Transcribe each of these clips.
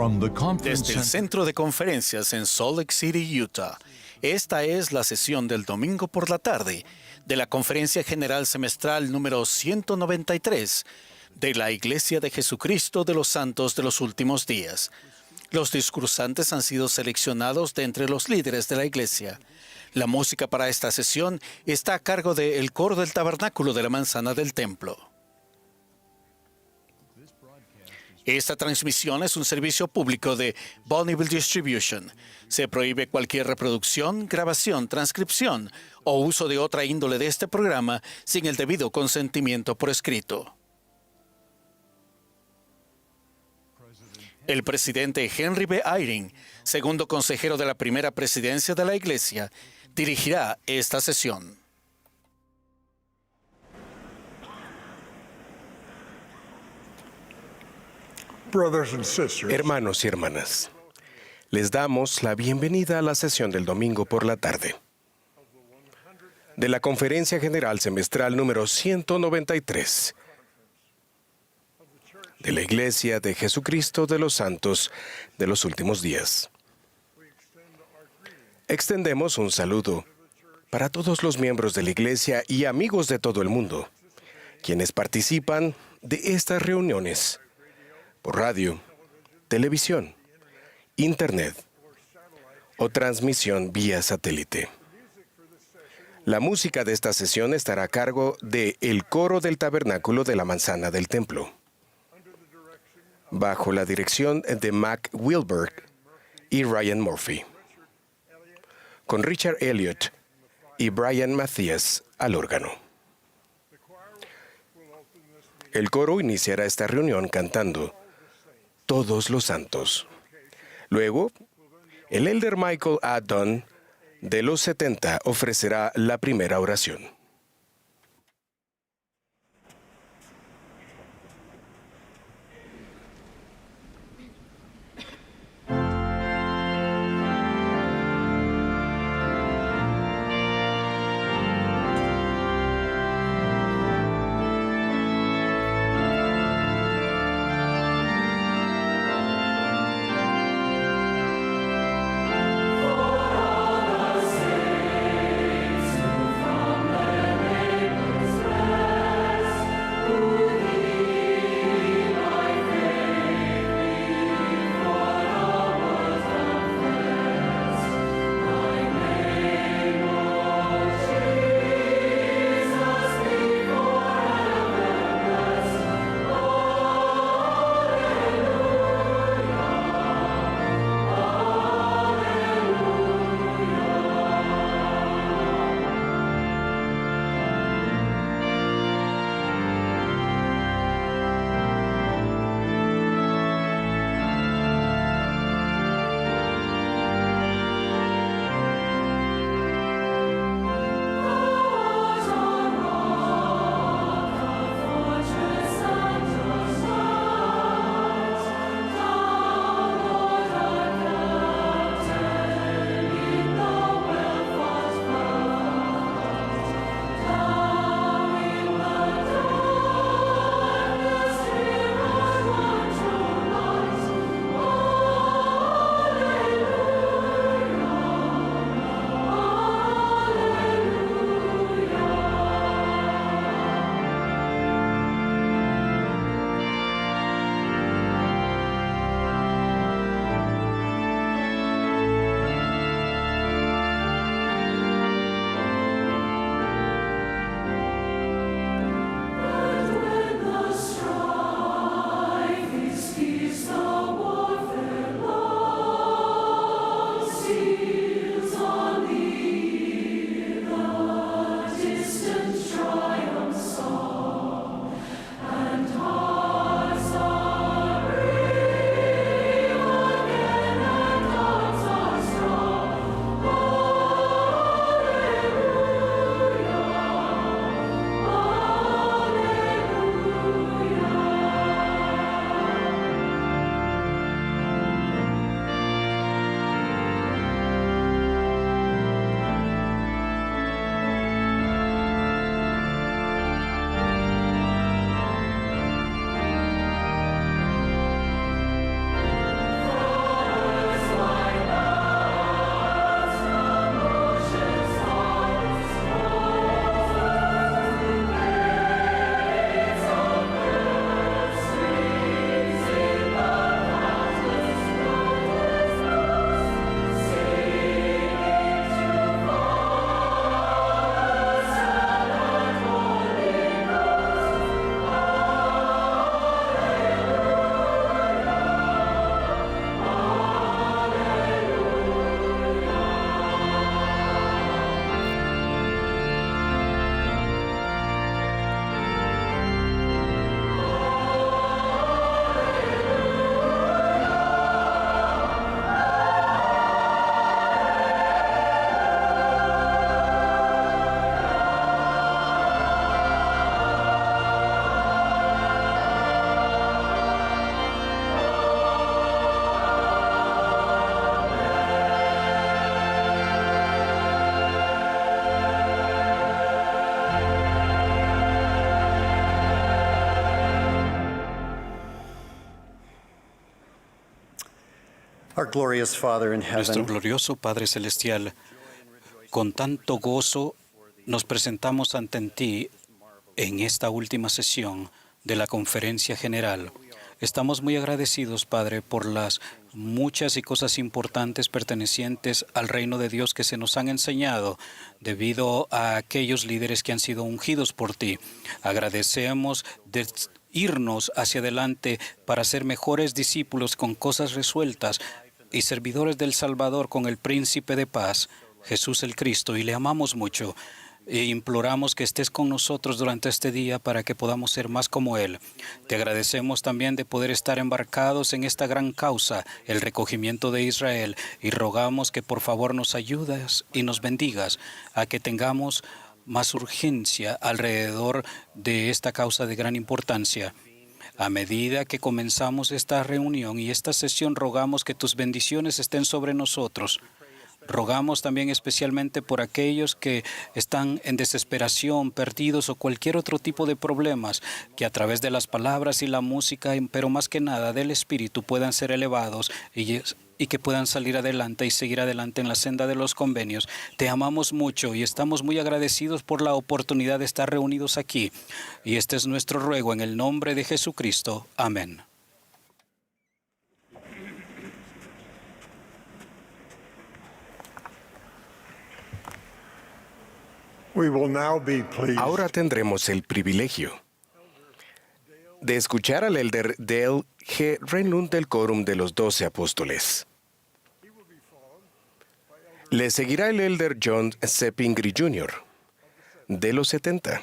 Desde el Centro de Conferencias en Salt Lake City, Utah, esta es la sesión del domingo por la tarde de la Conferencia General Semestral número 193 de la Iglesia de Jesucristo de los Santos de los Últimos Días. Los discursantes han sido seleccionados de entre los líderes de la Iglesia. La música para esta sesión está a cargo del Coro del Tabernáculo de la Manzana del Templo. Esta transmisión es un servicio público de Bonneville Distribution. Se prohíbe cualquier reproducción, grabación, transcripción o uso de otra índole de este programa sin el debido consentimiento por escrito. El presidente Henry B. Eyring, segundo consejero de la primera presidencia de la Iglesia, dirigirá esta sesión. Hermanos y hermanas, les damos la bienvenida a la sesión del domingo por la tarde de la Conferencia General Semestral número 193 de la Iglesia de Jesucristo de los Santos de los Últimos Días. Extendemos un saludo para todos los miembros de la Iglesia y amigos de todo el mundo, quienes participan de estas reuniones por radio, televisión, internet o transmisión vía satélite. La música de esta sesión estará a cargo de el Coro del Tabernáculo de la Manzana del Templo, bajo la dirección de Mac Wilberg y Ryan Murphy, con Richard Elliott y Brian Matthias al órgano. El coro iniciará esta reunión cantando Todos los Santos. Luego, el elder Michael A. Dunn de los 70 ofrecerá la primera oración. Our glorious Father in Nuestro heaven, glorioso Padre Celestial, con tanto gozo nos presentamos ante ti en esta última sesión de la Conferencia General. Estamos muy agradecidos, Padre, por las muchas y cosas importantes pertenecientes al reino de Dios que se nos han enseñado debido a aquellos líderes que han sido ungidos por ti. Agradecemos de irnos hacia adelante para ser mejores discípulos con cosas resueltas y servidores del Salvador con el Príncipe de Paz, Jesús el Cristo, y le amamos mucho. E imploramos que estés con nosotros durante este día para que podamos ser más como Él. Te agradecemos también de poder estar embarcados en esta gran causa, el recogimiento de Israel, y rogamos que por favor nos ayudes y nos bendigas a que tengamos más urgencia alrededor de esta causa de gran importancia. A medida que comenzamos esta reunión y esta sesión, rogamos que tus bendiciones estén sobre nosotros. Rogamos también especialmente por aquellos que están en desesperación, perdidos o cualquier otro tipo de problemas, que a través de las palabras y la música, pero más que nada del Espíritu, puedan ser elevados y que puedan salir adelante y seguir adelante en la senda de los convenios. Te amamos mucho y estamos muy agradecidos por la oportunidad de estar reunidos aquí. Y este es nuestro ruego en el nombre de Jesucristo. Amén. Ahora tendremos el privilegio de escuchar al elder Dale G. Renlund del Quórum de los 12 Apóstoles. Le seguirá el elder John C. Pingree Jr. de los 70.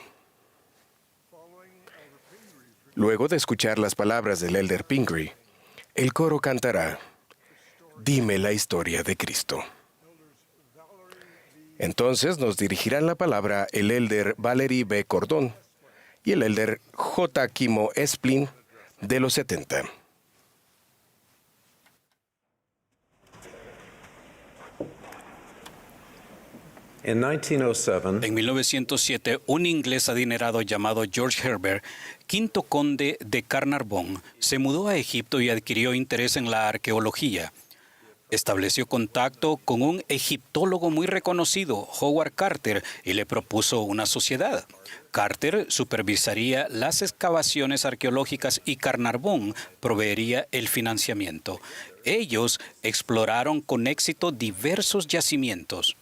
Luego de escuchar las palabras del elder Pingree, el coro cantará "Dime la historia de Cristo". Entonces nos dirigirán la palabra el elder Valerie B. Cordón y el elder J. Kimo Esplin de los 70. in 1907, En 1907, un inglés adinerado llamado George Herbert, quinto conde de Carnarvon, se mudó a Egipto y adquirió interés en la arqueología. Estableció contacto con un egiptólogo muy reconocido, Howard Carter, y le propuso una sociedad. Carter supervisaría las excavaciones arqueológicas y Carnarvon proveería el financiamiento. Ellos exploraron con éxito diversos yacimientos.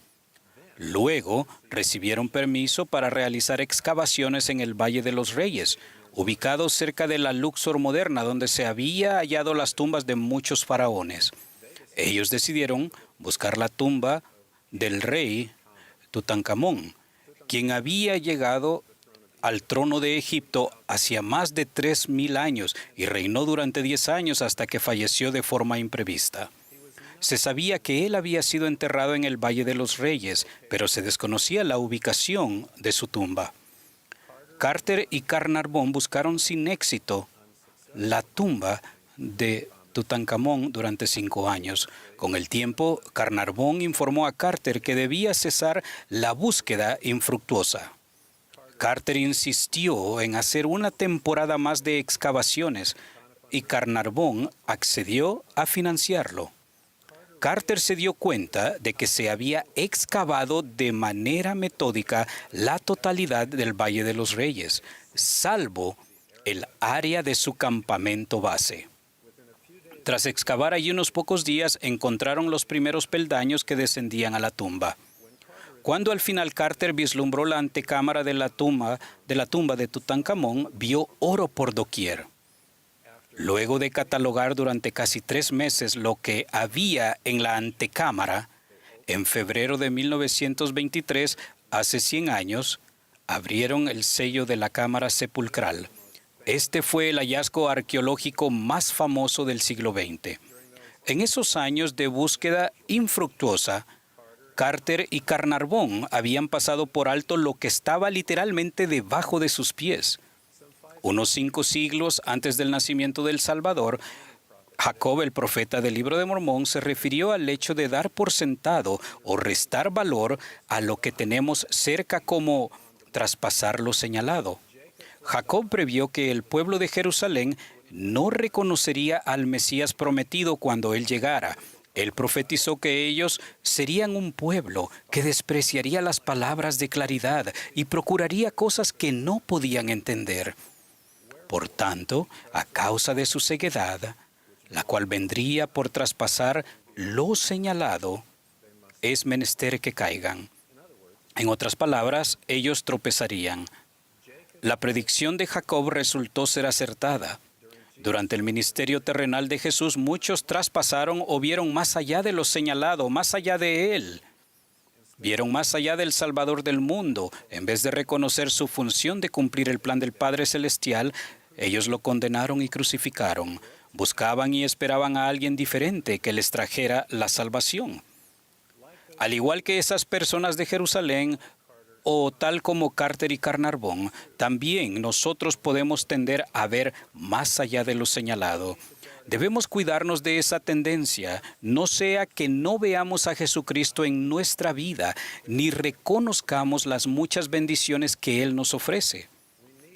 Luego recibieron permiso para realizar excavaciones en el Valle de los Reyes, ubicado cerca de la Luxor moderna, donde se había hallado las tumbas de muchos faraones. Ellos decidieron buscar la tumba del rey Tutankamón, quien había llegado al trono de Egipto hacía más de 3.000 años y reinó durante 10 años hasta que falleció de forma imprevista. Se sabía que él había sido enterrado en el Valle de los Reyes, pero se desconocía la ubicación de su tumba. Carter y Carnarvon buscaron sin éxito la tumba de Tutankamón durante 5 años. Con el tiempo, Carnarvon informó a Carter que debía cesar la búsqueda infructuosa. Carter insistió en hacer una temporada más de excavaciones y Carnarvon accedió a financiarlo. Carter se dio cuenta de que se había excavado de manera metódica la totalidad del Valle de los Reyes, salvo el área de su campamento base. Tras excavar allí unos pocos días, encontraron los primeros peldaños que descendían a la tumba. Cuando al final Carter vislumbró la antecámara de la tumba de Tutankamón, vio oro por doquier. Luego de catalogar durante casi 3 meses lo que había en la antecámara, en febrero de 1923, hace 100 años, abrieron el sello de la cámara sepulcral. Este fue el hallazgo arqueológico más famoso del siglo XX. En esos años de búsqueda infructuosa, Carter y Carnarvon habían pasado por alto lo que estaba literalmente debajo de sus pies. Unos 5 siglos antes del nacimiento del Salvador, Jacob, el profeta del Libro de Mormón, se refirió al hecho de dar por sentado o restar valor a lo que tenemos cerca como traspasar lo señalado. Jacob previó que el pueblo de Jerusalén no reconocería al Mesías prometido cuando él llegara. Él profetizó que ellos serían un pueblo que despreciaría las palabras de claridad y procuraría cosas que no podían entender. Por tanto, a causa de su ceguedad, la cual vendría por traspasar lo señalado, es menester que caigan. En otras palabras, ellos tropezarían. La predicción de Jacob resultó ser acertada. Durante el ministerio terrenal de Jesús, muchos traspasaron o vieron más allá de lo señalado, más allá de Él. Vieron más allá del Salvador del mundo. En vez de reconocer su función de cumplir el plan del Padre Celestial, ellos lo condenaron y crucificaron. Buscaban y esperaban a alguien diferente que les trajera la salvación. Al igual que esas personas de Jerusalén, o tal como Carter y Carnarvon, también nosotros podemos tender a ver más allá de lo señalado. Debemos cuidarnos de esa tendencia, no sea que no veamos a Jesucristo en nuestra vida, ni reconozcamos las muchas bendiciones que Él nos ofrece.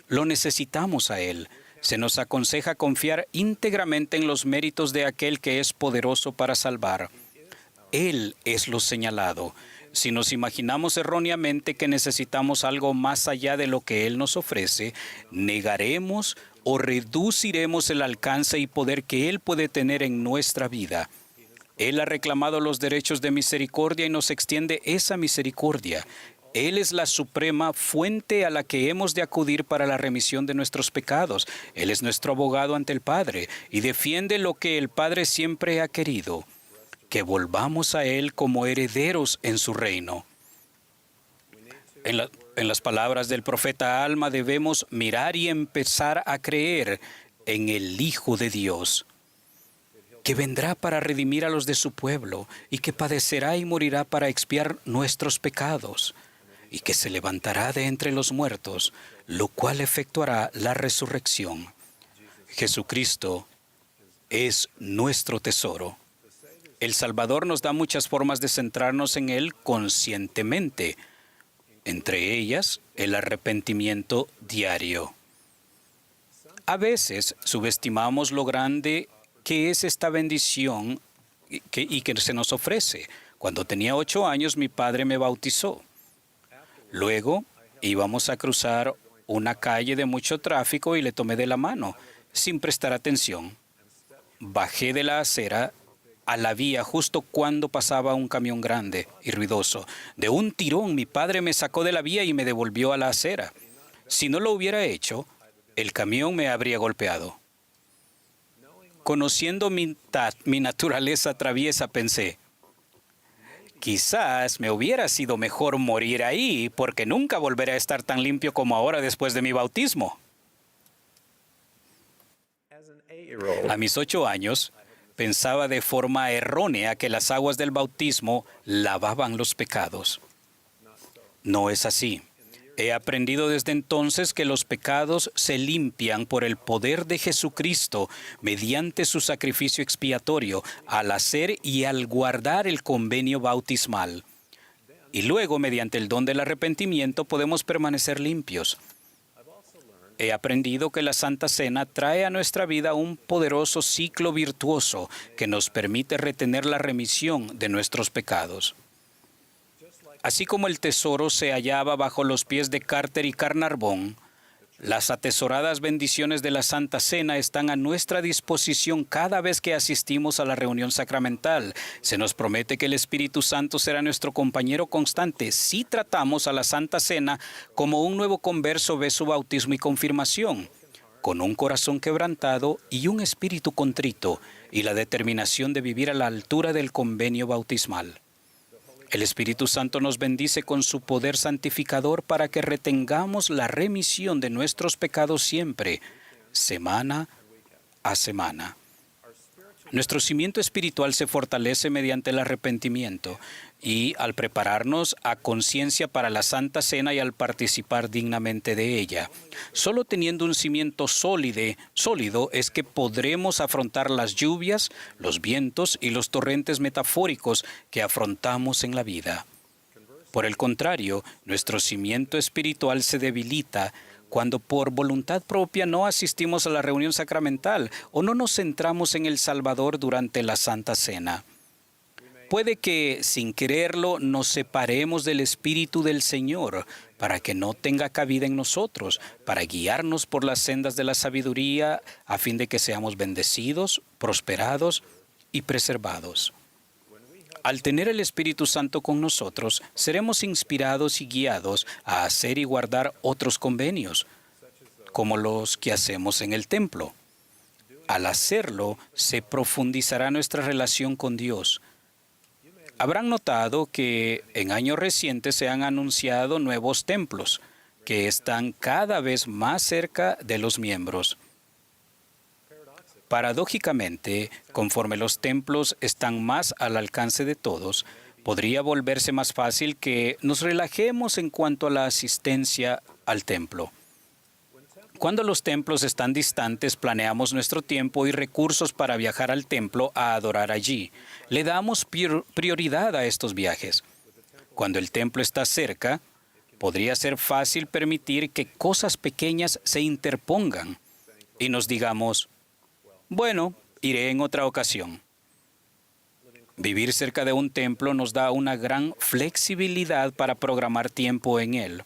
Lo necesitamos a Él. Se nos aconseja confiar íntegramente en los méritos de aquel que es poderoso para salvar. Él es lo señalado. Si nos imaginamos erróneamente que necesitamos algo más allá de lo que Él nos ofrece, negaremos o reduciremos el alcance y poder que Él puede tener en nuestra vida. Él ha reclamado los derechos de misericordia y nos extiende esa misericordia. Él es la suprema fuente a la que hemos de acudir para la remisión de nuestros pecados. Él es nuestro abogado ante el Padre y defiende lo que el Padre siempre ha querido: que volvamos a Él como herederos en su reino. En las palabras del profeta Alma, debemos mirar y empezar a creer en el Hijo de Dios, que vendrá para redimir a los de su pueblo y que padecerá y morirá para expiar nuestros pecados, y que se levantará de entre los muertos, lo cual efectuará la resurrección. Jesucristo es nuestro tesoro. El Salvador nos da muchas formas de centrarnos en Él conscientemente, entre ellas el arrepentimiento diario. A veces subestimamos lo grande que es esta bendición y que se nos ofrece. Cuando tenía 8 años, mi padre me bautizó. Luego íbamos a cruzar una calle de mucho tráfico y le tomé de la mano, sin prestar atención. Bajé de la acera a la vía justo cuando pasaba un camión grande y ruidoso. De un tirón, mi padre me sacó de la vía y me devolvió a la acera. Si no lo hubiera hecho, el camión me habría golpeado. Conociendo mi naturaleza traviesa, pensé: quizás me hubiera sido mejor morir ahí, porque nunca volveré a estar tan limpio como ahora después de mi bautismo. A mis 8 años, pensaba de forma errónea que las aguas del bautismo lavaban los pecados. No es así. He aprendido desde entonces que los pecados se limpian por el poder de Jesucristo mediante su sacrificio expiatorio al hacer y al guardar el convenio bautismal. Y luego, mediante el don del arrepentimiento, podemos permanecer limpios. He aprendido que la Santa Cena trae a nuestra vida un poderoso ciclo virtuoso que nos permite retener la remisión de nuestros pecados. Así como el tesoro se hallaba bajo los pies de Carter y Carnarvon, las atesoradas bendiciones de la Santa Cena están a nuestra disposición cada vez que asistimos a la reunión sacramental. Se nos promete que el Espíritu Santo será nuestro compañero constante si tratamos a la Santa Cena como un nuevo converso ve su bautismo y confirmación, con un corazón quebrantado y un espíritu contrito, y la determinación de vivir a la altura del convenio bautismal. El Espíritu Santo nos bendice con su poder santificador para que retengamos la remisión de nuestros pecados siempre, semana a semana. Nuestro cimiento espiritual se fortalece mediante el arrepentimiento y al prepararnos a conciencia para la Santa Cena y al participar dignamente de ella. Solo teniendo un cimiento sólido es que podremos afrontar las lluvias, los vientos y los torrentes metafóricos que afrontamos en la vida. Por el contrario, nuestro cimiento espiritual se debilita cuando por voluntad propia no asistimos a la reunión sacramental o no nos centramos en el Salvador durante la Santa Cena. puede que, sin quererlo, nos separemos del Espíritu del Señor para que no tenga cabida en nosotros, para guiarnos por las sendas de la sabiduría, a fin de que seamos bendecidos, prosperados y preservados. Al tener el Espíritu Santo con nosotros, seremos inspirados y guiados a hacer y guardar otros convenios, como los que hacemos en el templo. Al hacerlo, se profundizará nuestra relación con Dios. Habrán notado que en años recientes se han anunciado nuevos templos que están cada vez más cerca de los miembros. Paradójicamente, conforme los templos están más al alcance de todos, podría volverse más fácil que nos relajemos en cuanto a la asistencia al templo. Cuando los templos están distantes, planeamos nuestro tiempo y recursos para viajar al templo a adorar allí. Le damos prioridad a estos viajes. Cuando el templo está cerca, podría ser fácil permitir que cosas pequeñas se interpongan y nos digamos, bueno, iré en otra ocasión. Vivir cerca de un templo nos da una gran flexibilidad para programar tiempo en él,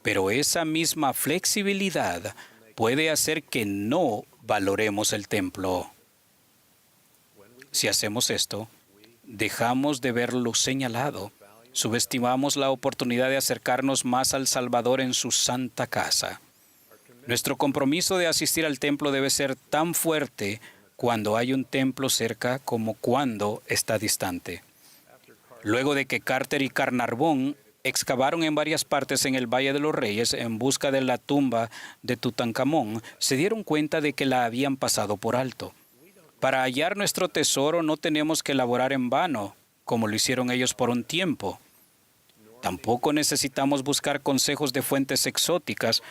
pero esa misma flexibilidad puede hacer que no valoremos el templo. Si hacemos esto, dejamos de ver lo señalado, subestimamos la oportunidad de acercarnos más al Salvador en su santa casa. Nuestro compromiso de asistir al templo debe ser tan fuerte cuando hay un templo cerca como cuando está distante. Luego de que Carter y Carnarvon excavaron en varias partes en el Valle de los Reyes en busca de la tumba de Tutankamón, se dieron cuenta de que la habían pasado por alto. Para hallar nuestro tesoro no tenemos que laborar en vano, como lo hicieron ellos por un tiempo. Tampoco necesitamos buscar consejos de fuentes exóticas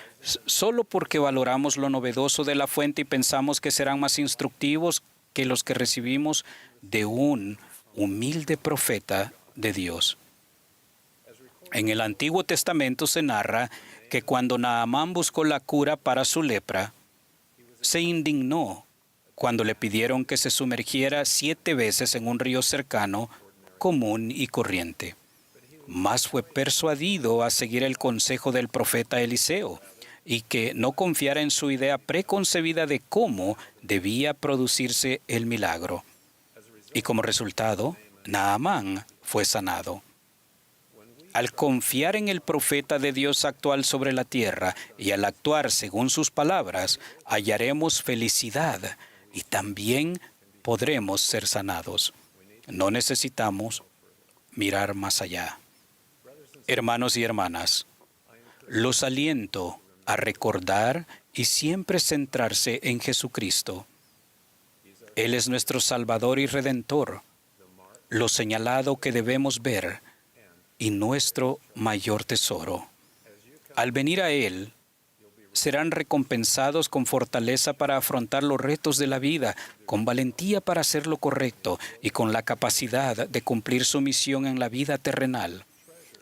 solo porque valoramos lo novedoso de la fuente y pensamos que serán más instructivos que los que recibimos de un humilde profeta de Dios. En el Antiguo Testamento se narra que cuando Naamán buscó la cura para su lepra, se indignó cuando le pidieron que se sumergiera 7 veces en un río cercano, común y corriente. Mas fue persuadido a seguir el consejo del profeta Eliseo y que no confiara en su idea preconcebida de cómo debía producirse el milagro. Y como resultado, Naamán fue sanado. Al confiar en el profeta de Dios actual sobre la tierra y al actuar según sus palabras, hallaremos felicidad y también podremos ser sanados. No necesitamos mirar más allá. Hermanos y hermanas, los aliento a recordar y siempre centrarse en Jesucristo. Él es nuestro Salvador y Redentor, lo señalado que debemos ver y nuestro mayor tesoro. Al venir a Él, serán recompensados con fortaleza para afrontar los retos de la vida, con valentía para hacer lo correcto y con la capacidad de cumplir su misión en la vida terrenal.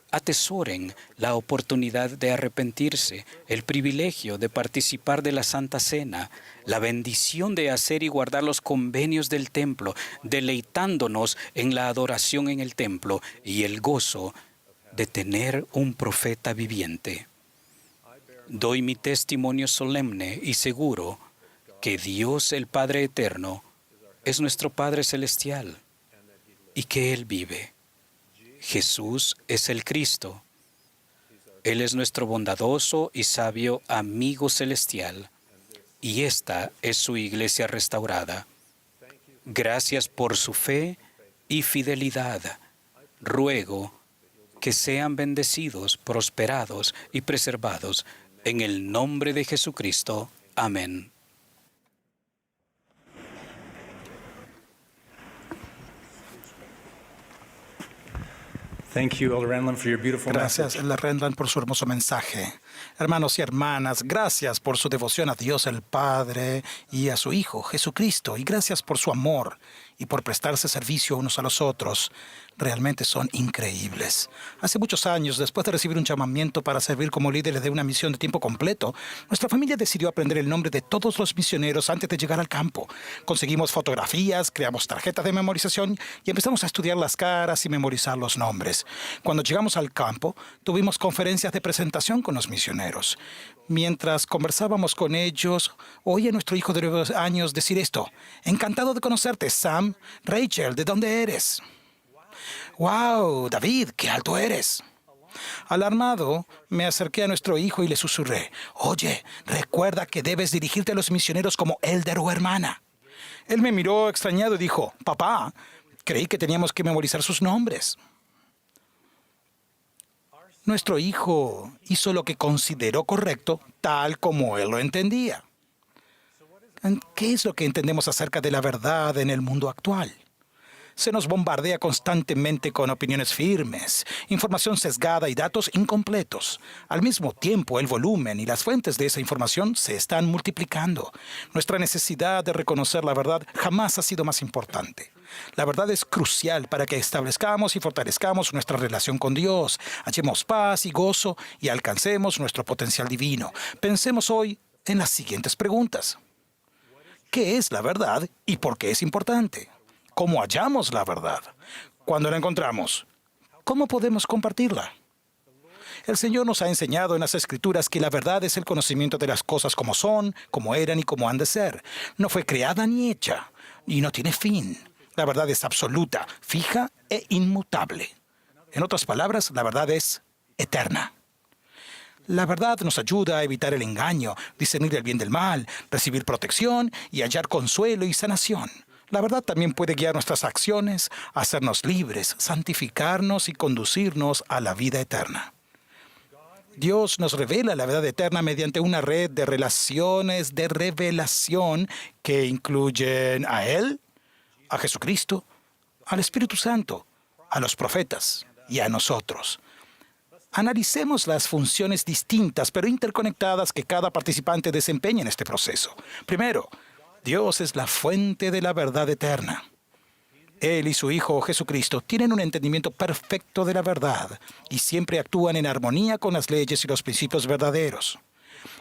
Atesoren la oportunidad de arrepentirse, el privilegio de participar de la Santa Cena, la bendición de hacer y guardar los convenios del templo, deleitándonos en la adoración en el templo y el gozo de tener un profeta viviente. Doy mi testimonio solemne y seguro que Dios el Padre Eterno es nuestro Padre Celestial y que Él vive. Jesús es el Cristo. Él es nuestro bondadoso y sabio amigo celestial, y esta es su iglesia restaurada. Gracias por su fe y fidelidad. Ruego que sean bendecidos, prosperados y preservados en el nombre de Jesucristo. Amén. Thank you, Elder Renlund, for your beautiful Gracias, message. Elder Renlund, por su hermoso mensaje. Hermanos y hermanas, gracias por su devoción a Dios el Padre y a su Hijo, Jesucristo. Y gracias por su amor y por prestarse servicio unos a los otros. realmente son increíbles. Hace muchos años, después de recibir un llamamiento para servir como líderes de una misión de tiempo completo, nuestra familia decidió aprender el nombre de todos los misioneros antes de llegar al campo. Conseguimos fotografías, creamos tarjetas de memorización y empezamos a estudiar las caras y memorizar los nombres. Cuando llegamos al campo, tuvimos conferencias de presentación con los misioneros. Mientras conversábamos con ellos, oí a nuestro hijo de 9 años decir esto: "Encantado de conocerte, Sam. Rachel, ¿de dónde eres?" ¡Wow, David, qué alto eres! Alarmado, me acerqué a nuestro hijo y le susurré: "Oye, recuerda que debes dirigirte a los misioneros como elder o hermana". Él me miró extrañado y dijo: "Papá, creí que teníamos que memorizar sus nombres". Nuestro hijo hizo lo que consideró correcto, tal como él lo entendía. ¿Qué es lo que entendemos acerca de la verdad en el mundo actual? Se nos bombardea constantemente con opiniones firmes, información sesgada y datos incompletos. Al mismo tiempo, el volumen y las fuentes de esa información se están multiplicando. Nuestra necesidad de reconocer la verdad jamás ha sido más importante. La verdad es crucial para que establezcamos y fortalezcamos nuestra relación con Dios, hallemos paz y gozo y alcancemos nuestro potencial divino. Pensemos hoy en las siguientes preguntas. ¿Qué es la verdad y por qué es importante? ¿Cómo hallamos la verdad? Cuando la encontramos, ¿cómo podemos compartirla? El Señor nos ha enseñado en las Escrituras que la verdad es el conocimiento de las cosas como son, como eran y como han de ser. No fue creada ni hecha, y no tiene fin. La verdad es absoluta, fija e inmutable. En otras palabras, la verdad es eterna. La verdad nos ayuda a evitar el engaño, discernir el bien del mal, recibir protección y hallar consuelo y sanación. La verdad también puede guiar nuestras acciones, hacernos libres, santificarnos y conducirnos a la vida eterna. Dios nos revela la verdad eterna mediante una red de relaciones de revelación que incluyen a Él, a Jesucristo, al Espíritu Santo, a los profetas y a nosotros. Analicemos las funciones distintas pero interconectadas que cada participante desempeña en este proceso. Primero, Dios es la fuente de la verdad eterna. Él y su Hijo Jesucristo tienen un entendimiento perfecto de la verdad y siempre actúan en armonía con las leyes y los principios verdaderos.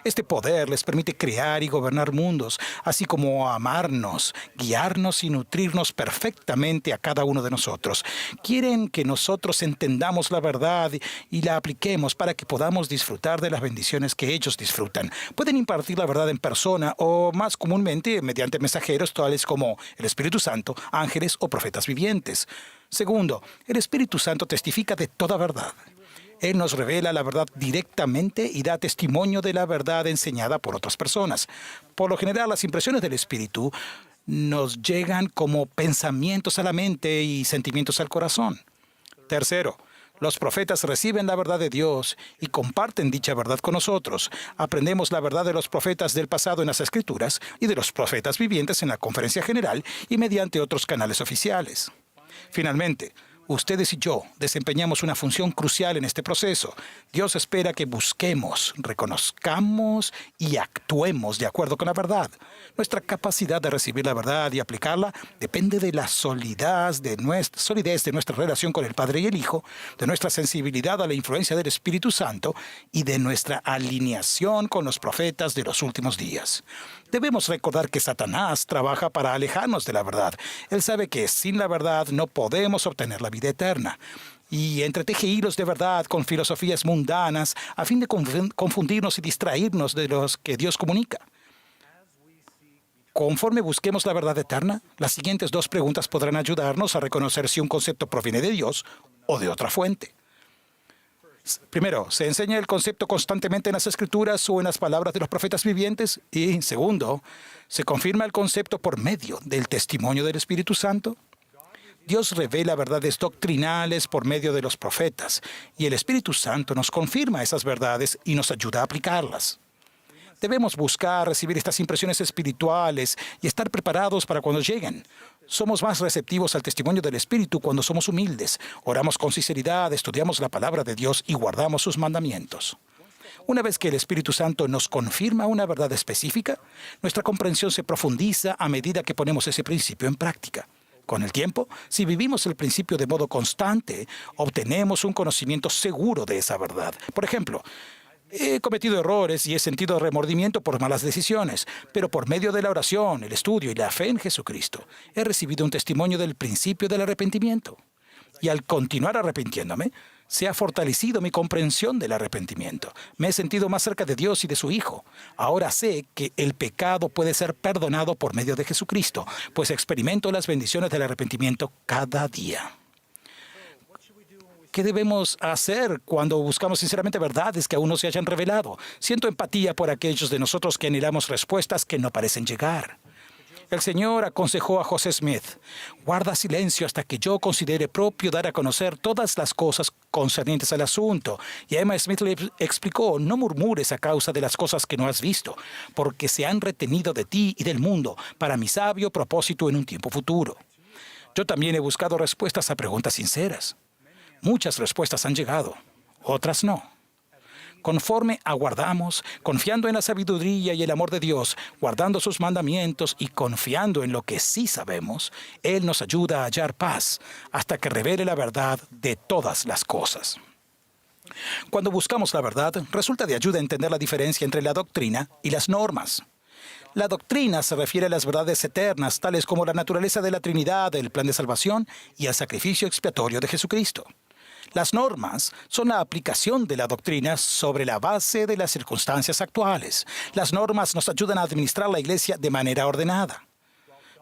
Este poder les permite crear y gobernar mundos, así como amarnos, guiarnos y nutrirnos perfectamente a cada uno de nosotros. Quieren que nosotros entendamos la verdad y la apliquemos para que podamos disfrutar de las bendiciones que ellos disfrutan. Pueden impartir la verdad en persona o, más comúnmente, mediante mensajeros tales como el Espíritu Santo, ángeles o profetas vivientes. Segundo, el Espíritu Santo testifica de toda verdad. Él nos revela la verdad directamente y da testimonio de la verdad enseñada por otras personas. Por lo general, las impresiones del Espíritu nos llegan como pensamientos a la mente y sentimientos al corazón. Tercero, los profetas reciben la verdad de Dios y comparten dicha verdad con nosotros. Aprendemos la verdad de los profetas del pasado en las Escrituras y de los profetas vivientes en la Conferencia General y mediante otros canales oficiales. Finalmente, ustedes y yo desempeñamos una función crucial en este proceso. Dios espera que busquemos, reconozcamos y actuemos de acuerdo con la verdad. Nuestra capacidad de recibir la verdad y aplicarla depende de la solidez de nuestra relación con el Padre y el Hijo, de nuestra sensibilidad a la influencia del Espíritu Santo y de nuestra alineación con los profetas de los últimos días. Debemos recordar que Satanás trabaja para alejarnos de la verdad. Él sabe que sin la verdad no podemos obtener la vida eterna. Y entreteje hilos de verdad con filosofías mundanas a fin de confundirnos y distraernos de los que Dios comunica. Conforme busquemos la verdad eterna, las siguientes 2 preguntas podrán ayudarnos a reconocer si un concepto proviene de Dios o de otra fuente. Primero, ¿se enseña el concepto constantemente en las Escrituras o en las palabras de los profetas vivientes? Y segundo, ¿se confirma el concepto por medio del testimonio del Espíritu Santo? Dios revela verdades doctrinales por medio de los profetas, y el Espíritu Santo nos confirma esas verdades y nos ayuda a aplicarlas. Debemos buscar recibir estas impresiones espirituales y estar preparados para cuando lleguen. Somos más receptivos al testimonio del Espíritu cuando somos humildes, oramos con sinceridad, estudiamos la palabra de Dios y guardamos sus mandamientos. Una vez que el Espíritu Santo nos confirma una verdad específica, nuestra comprensión se profundiza a medida que ponemos ese principio en práctica. Con el tiempo, si vivimos el principio de modo constante, obtenemos un conocimiento seguro de esa verdad. Por ejemplo, he cometido errores y he sentido remordimiento por malas decisiones, pero por medio de la oración, el estudio y la fe en Jesucristo, he recibido un testimonio del principio del arrepentimiento. Y al continuar arrepintiéndome, se ha fortalecido mi comprensión del arrepentimiento. Me he sentido más cerca de Dios y de su Hijo. Ahora sé que el pecado puede ser perdonado por medio de Jesucristo, pues experimento las bendiciones del arrepentimiento cada día. ¿Qué debemos hacer cuando buscamos sinceramente verdades que aún no se hayan revelado? Siento empatía por aquellos de nosotros que anhelamos respuestas que no parecen llegar. El Señor aconsejó a José Smith: guarda silencio hasta que yo considere propio dar a conocer todas las cosas concernientes al asunto. Y a Emma Smith le explicó: no murmures a causa de las cosas que no has visto, porque se han retenido de ti y del mundo para mi sabio propósito en un tiempo futuro. Yo también he buscado respuestas a preguntas sinceras. Muchas respuestas han llegado, otras no. Conforme aguardamos, confiando en la sabiduría y el amor de Dios, guardando sus mandamientos y confiando en lo que sí sabemos, Él nos ayuda a hallar paz hasta que revele la verdad de todas las cosas. Cuando buscamos la verdad, resulta de ayuda a entender la diferencia entre la doctrina y las normas. La doctrina se refiere a las verdades eternas, tales como la naturaleza de la Trinidad, el plan de salvación y el sacrificio expiatorio de Jesucristo. Las normas son la aplicación de la doctrina sobre la base de las circunstancias actuales. Las normas nos ayudan a administrar la iglesia de manera ordenada.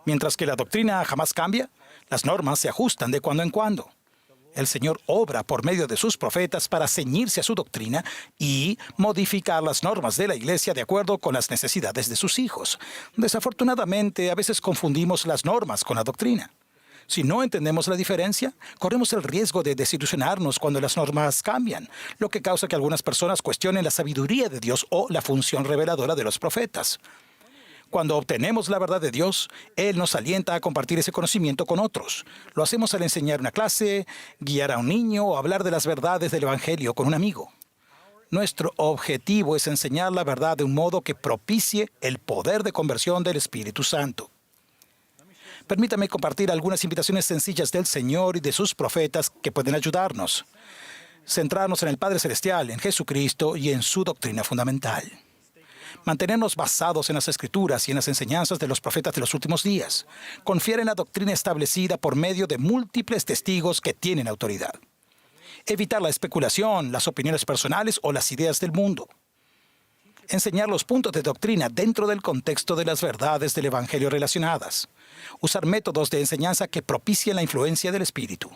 Mientras que la doctrina jamás cambia, las normas se ajustan de cuando en cuando. El Señor obra por medio de sus profetas para ceñirse a su doctrina y modificar las normas de la iglesia de acuerdo con las necesidades de sus hijos. Desafortunadamente, a veces confundimos las normas con la doctrina. Si no entendemos la diferencia, corremos el riesgo de desilusionarnos cuando las normas cambian, lo que causa que algunas personas cuestionen la sabiduría de Dios o la función reveladora de los profetas. Cuando obtenemos la verdad de Dios, Él nos alienta a compartir ese conocimiento con otros. Lo hacemos al enseñar una clase, guiar a un niño o hablar de las verdades del Evangelio con un amigo. Nuestro objetivo es enseñar la verdad de un modo que propicie el poder de conversión del Espíritu Santo. Permítame compartir algunas invitaciones sencillas del Señor y de sus profetas que pueden ayudarnos. Centrarnos en el Padre Celestial, en Jesucristo y en su doctrina fundamental. Mantenernos basados en las Escrituras y en las enseñanzas de los profetas de los últimos días. Confiar en la doctrina establecida por medio de múltiples testigos que tienen autoridad. Evitar la especulación, las opiniones personales o las ideas del mundo. Enseñar los puntos de doctrina dentro del contexto de las verdades del Evangelio relacionadas. Usar métodos de enseñanza que propicien la influencia del Espíritu.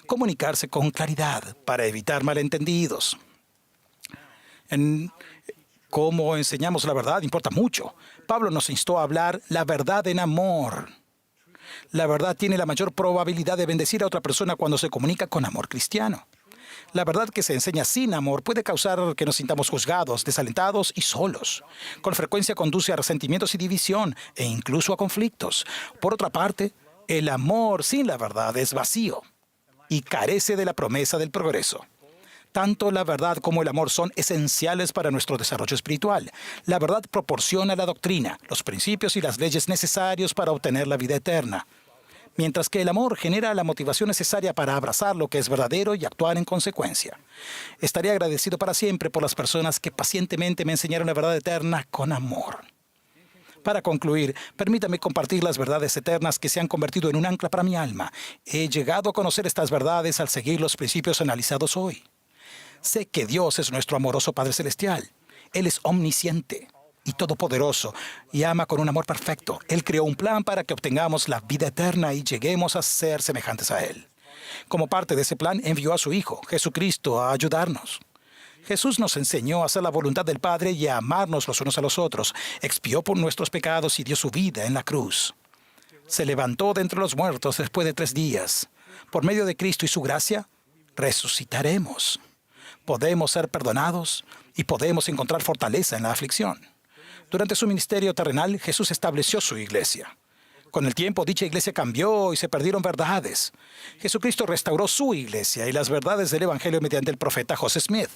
Comunicarse con claridad para evitar malentendidos. En cómo enseñamos la verdad importa mucho. Pablo nos instó a hablar la verdad en amor. La verdad tiene la mayor probabilidad de bendecir a otra persona cuando se comunica con amor cristiano. La verdad que se enseña sin amor puede causar que nos sintamos juzgados, desalentados y solos. Con frecuencia conduce a resentimientos y división e incluso a conflictos. Por otra parte, el amor sin la verdad es vacío y carece de la promesa del progreso. Tanto la verdad como el amor son esenciales para nuestro desarrollo espiritual. La verdad proporciona la doctrina, los principios y las leyes necesarios para obtener la vida eterna, mientras que el amor genera la motivación necesaria para abrazar lo que es verdadero y actuar en consecuencia. Estaré agradecido para siempre por las personas que pacientemente me enseñaron la verdad eterna con amor. Para concluir, permítame compartir las verdades eternas que se han convertido en un ancla para mi alma. He llegado a conocer estas verdades al seguir los principios analizados hoy. Sé que Dios es nuestro amoroso Padre Celestial. Él es omnisciente y todopoderoso y ama con un amor perfecto. Él creó un plan para que obtengamos la vida eterna y lleguemos a ser semejantes a Él. Como parte de ese plan, envió a su Hijo, Jesucristo, a ayudarnos. Jesús nos enseñó a hacer la voluntad del Padre y a amarnos los unos a los otros. Expió por nuestros pecados y dio su vida en la cruz. Se levantó de entre los muertos después de 3 días. Por medio de Cristo y su gracia, resucitaremos. Podemos ser perdonados y podemos encontrar fortaleza en la aflicción. Durante su ministerio terrenal, Jesús estableció su iglesia. Con el tiempo, dicha iglesia cambió y se perdieron verdades. Jesucristo restauró su iglesia y las verdades del Evangelio mediante el profeta José Smith.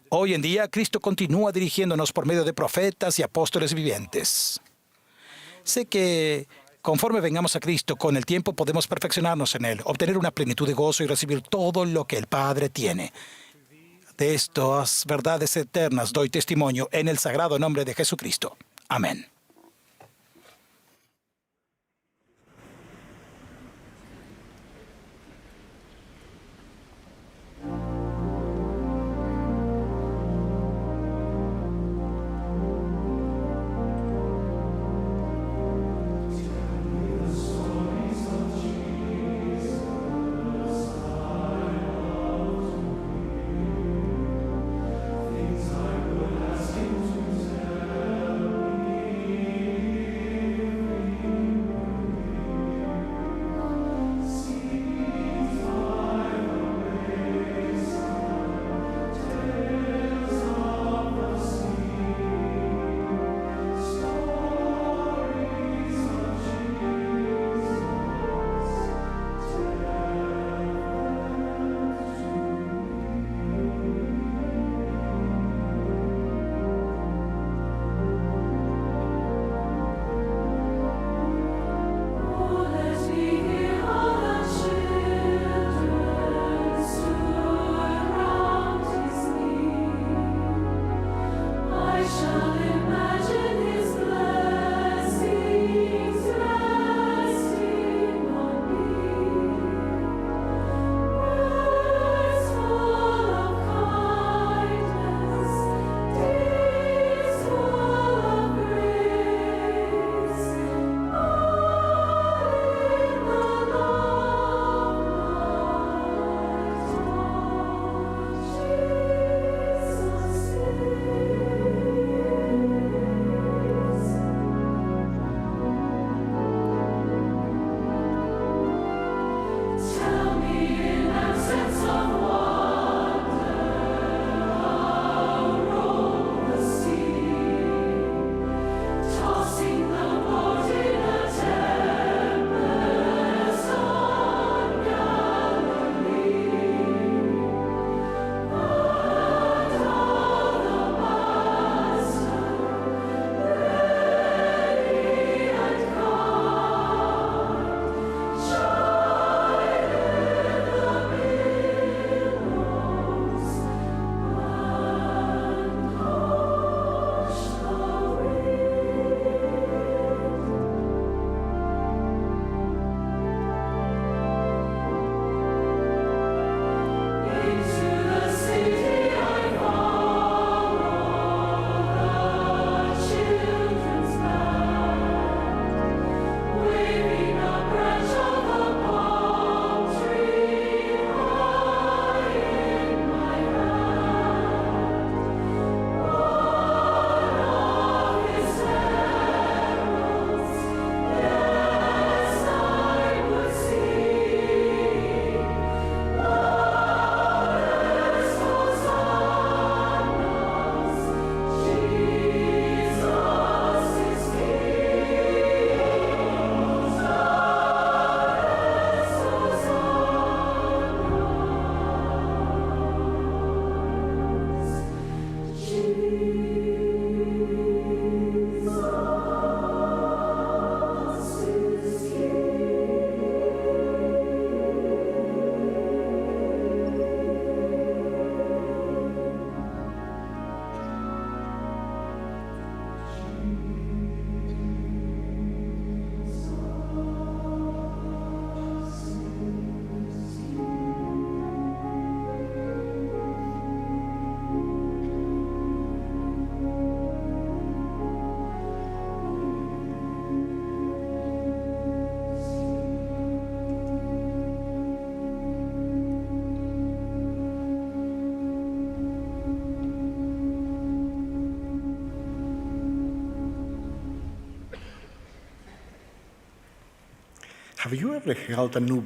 Hoy en día, Cristo continúa dirigiéndonos por medio de profetas y apóstoles vivientes. Sé que Conforme vengamos a Cristo, con el tiempo podemos perfeccionarnos en Él, obtener una plenitud de gozo y recibir todo lo que el Padre tiene. De estas verdades eternas doy testimonio en el sagrado nombre de Jesucristo. Amén.